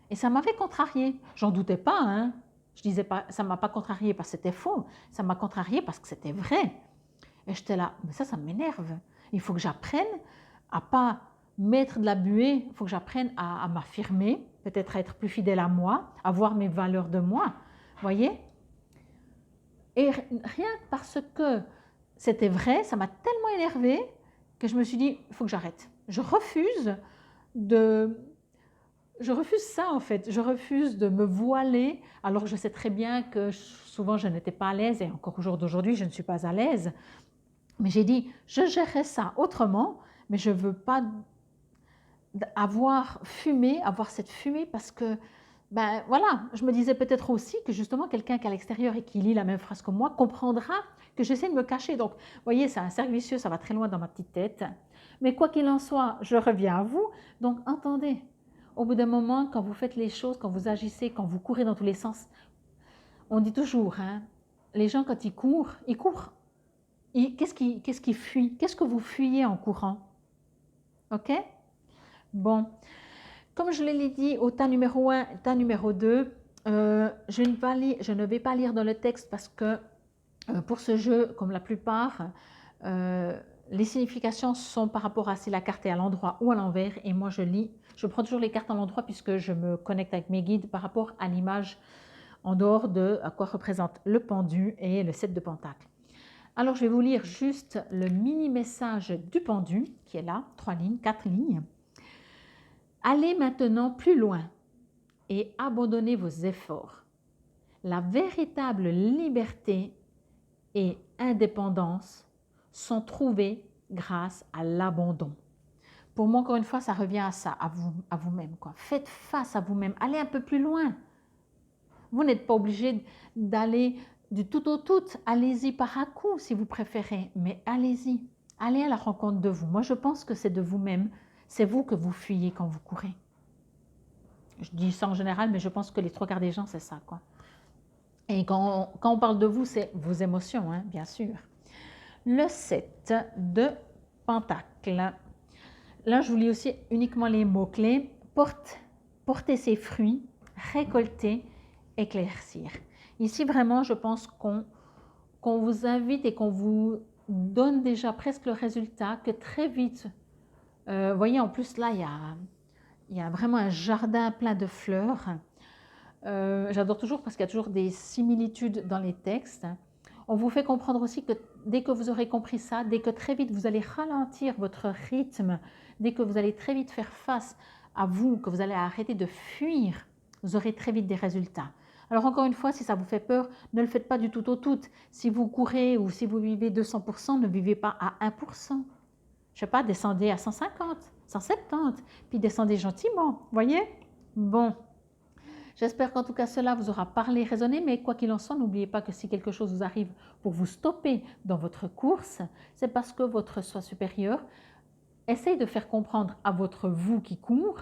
Et ça m'avait contrariée. J'en doutais pas, hein. Je disais pas, ça m'a pas contrariée parce que c'était faux. Ça m'a contrariée parce que c'était vrai. Et j'étais là, mais ça m'énerve. Il faut que j'apprenne à pas mettre de la buée. Il faut que j'apprenne à m'affirmer, peut-être à être plus fidèle à moi, à voir mes valeurs de moi. Voyez? Et rien parce que c'était vrai, ça m'a tellement énervée que je me suis dit, il faut que j'arrête. Je refuse ça en fait. Je refuse de me voiler alors que je sais très bien que souvent je n'étais pas à l'aise et encore au jour d'aujourd'hui je ne suis pas à l'aise. Mais j'ai dit, je gérerai ça autrement, mais je ne veux pas avoir cette fumée parce que ben voilà, je me disais peut-être aussi que justement quelqu'un qui est à l'extérieur et qui lit la même phrase que moi comprendra que j'essaie de me cacher. Donc, vous voyez, c'est un cercle vicieux, ça va très loin dans ma petite tête. Mais quoi qu'il en soit, je reviens à vous. Donc, entendez, au bout d'un moment, quand vous faites les choses, quand vous agissez, quand vous courez dans tous les sens, on dit toujours, hein, les gens quand ils courent, qu'est-ce qui fuit? Qu'est-ce que vous fuyez en courant? Ok? Bon. Comme je l'ai dit au tas numéro 1, tas numéro 2, je ne vais pas lire dans le texte parce que pour ce jeu, comme la plupart, les significations sont par rapport à si la carte est à l'endroit ou à l'envers. Et moi, je prends toujours les cartes à l'endroit puisque je me connecte avec mes guides par rapport à l'image en dehors de à quoi représente le pendu et le 7 de pentacle. Alors, je vais vous lire juste le mini message du pendu qui est là, 3 lignes, 4 lignes. Allez maintenant plus loin et abandonnez vos efforts. La véritable liberté et indépendance sont trouvées grâce à l'abandon. Pour moi, encore une fois, ça revient à ça, à vous-même, quoi. Faites face à vous-même, allez un peu plus loin. Vous n'êtes pas obligé d'aller du tout au tout, allez-y par à coup si vous préférez, mais allez-y, allez à la rencontre de vous. Moi, je pense que c'est de vous-même, c'est vous que vous fuyez quand vous courez. Je dis ça en général, mais je pense que les trois quarts des gens, c'est ça, quoi. Et quand on parle de vous, c'est vos émotions, hein, bien sûr. Le 7 de Pentacle. Là, je vous lis aussi uniquement les mots-clés. Porter ses fruits, récolter, éclaircir. Ici, vraiment, je pense qu'on vous invite et qu'on vous donne déjà presque le résultat, que très vite, vous voyez, en plus, là, il y a vraiment un jardin plein de fleurs. J'adore toujours parce qu'il y a toujours des similitudes dans les textes. On vous fait comprendre aussi que dès que vous aurez compris ça, dès que très vite vous allez ralentir votre rythme, dès que vous allez très vite faire face à vous, que vous allez arrêter de fuir, vous aurez très vite des résultats. Alors encore une fois, si ça vous fait peur, ne le faites pas du tout au tout. Si vous courez ou si vous vivez 200%, ne vivez pas à 1%. Je sais pas, descendez à 150, 170, puis descendez gentiment, voyez? Bon. J'espère qu'en tout cas cela vous aura parlé, résonné, mais quoi qu'il en soit, n'oubliez pas que si quelque chose vous arrive pour vous stopper dans votre course, c'est parce que votre soi supérieur essaye de faire comprendre à votre vous qui court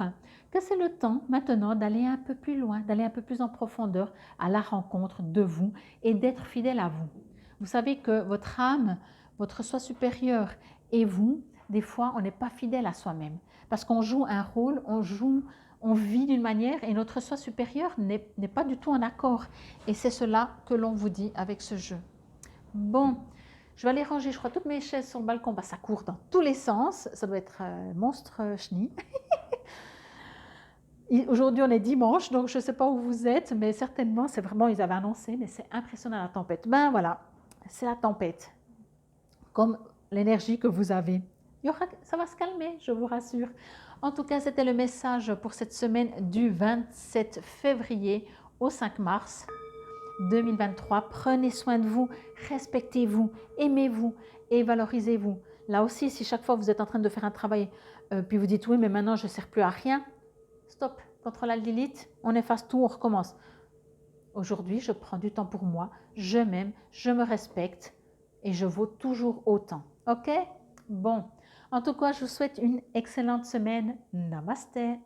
que c'est le temps maintenant d'aller un peu plus loin, d'aller un peu plus en profondeur à la rencontre de vous et d'être fidèle à vous. Vous savez que votre âme, votre soi supérieur et vous, des fois, on n'est pas fidèle à soi-même parce qu'on joue un rôle, on vit d'une manière et notre soi supérieur n'est pas du tout en accord. Et c'est cela que l'on vous dit avec ce jeu. Bon, je vais aller ranger, je crois, toutes mes chaises sur le balcon. Bah, ça court dans tous les sens. Ça doit être monstre chenille. Aujourd'hui, on est dimanche, donc je ne sais pas où vous êtes, mais certainement, c'est vraiment, ils avaient annoncé, mais c'est impressionnant la tempête. Ben voilà, c'est la tempête. Comme l'énergie que vous avez. Ça va se calmer, je vous rassure. En tout cas, c'était le message pour cette semaine du 27 février au 5 mars 2023. Prenez soin de vous, respectez-vous, aimez-vous et valorisez-vous. Là aussi, si chaque fois vous êtes en train de faire un travail, puis vous dites oui, mais maintenant je ne sers plus à rien, stop, CTRL-ALT-DELETE, on efface tout, on recommence. Aujourd'hui, je prends du temps pour moi, je m'aime, je me respecte et je vaux toujours autant. Ok? Bon. En tout cas, je vous souhaite une excellente semaine. Namasté.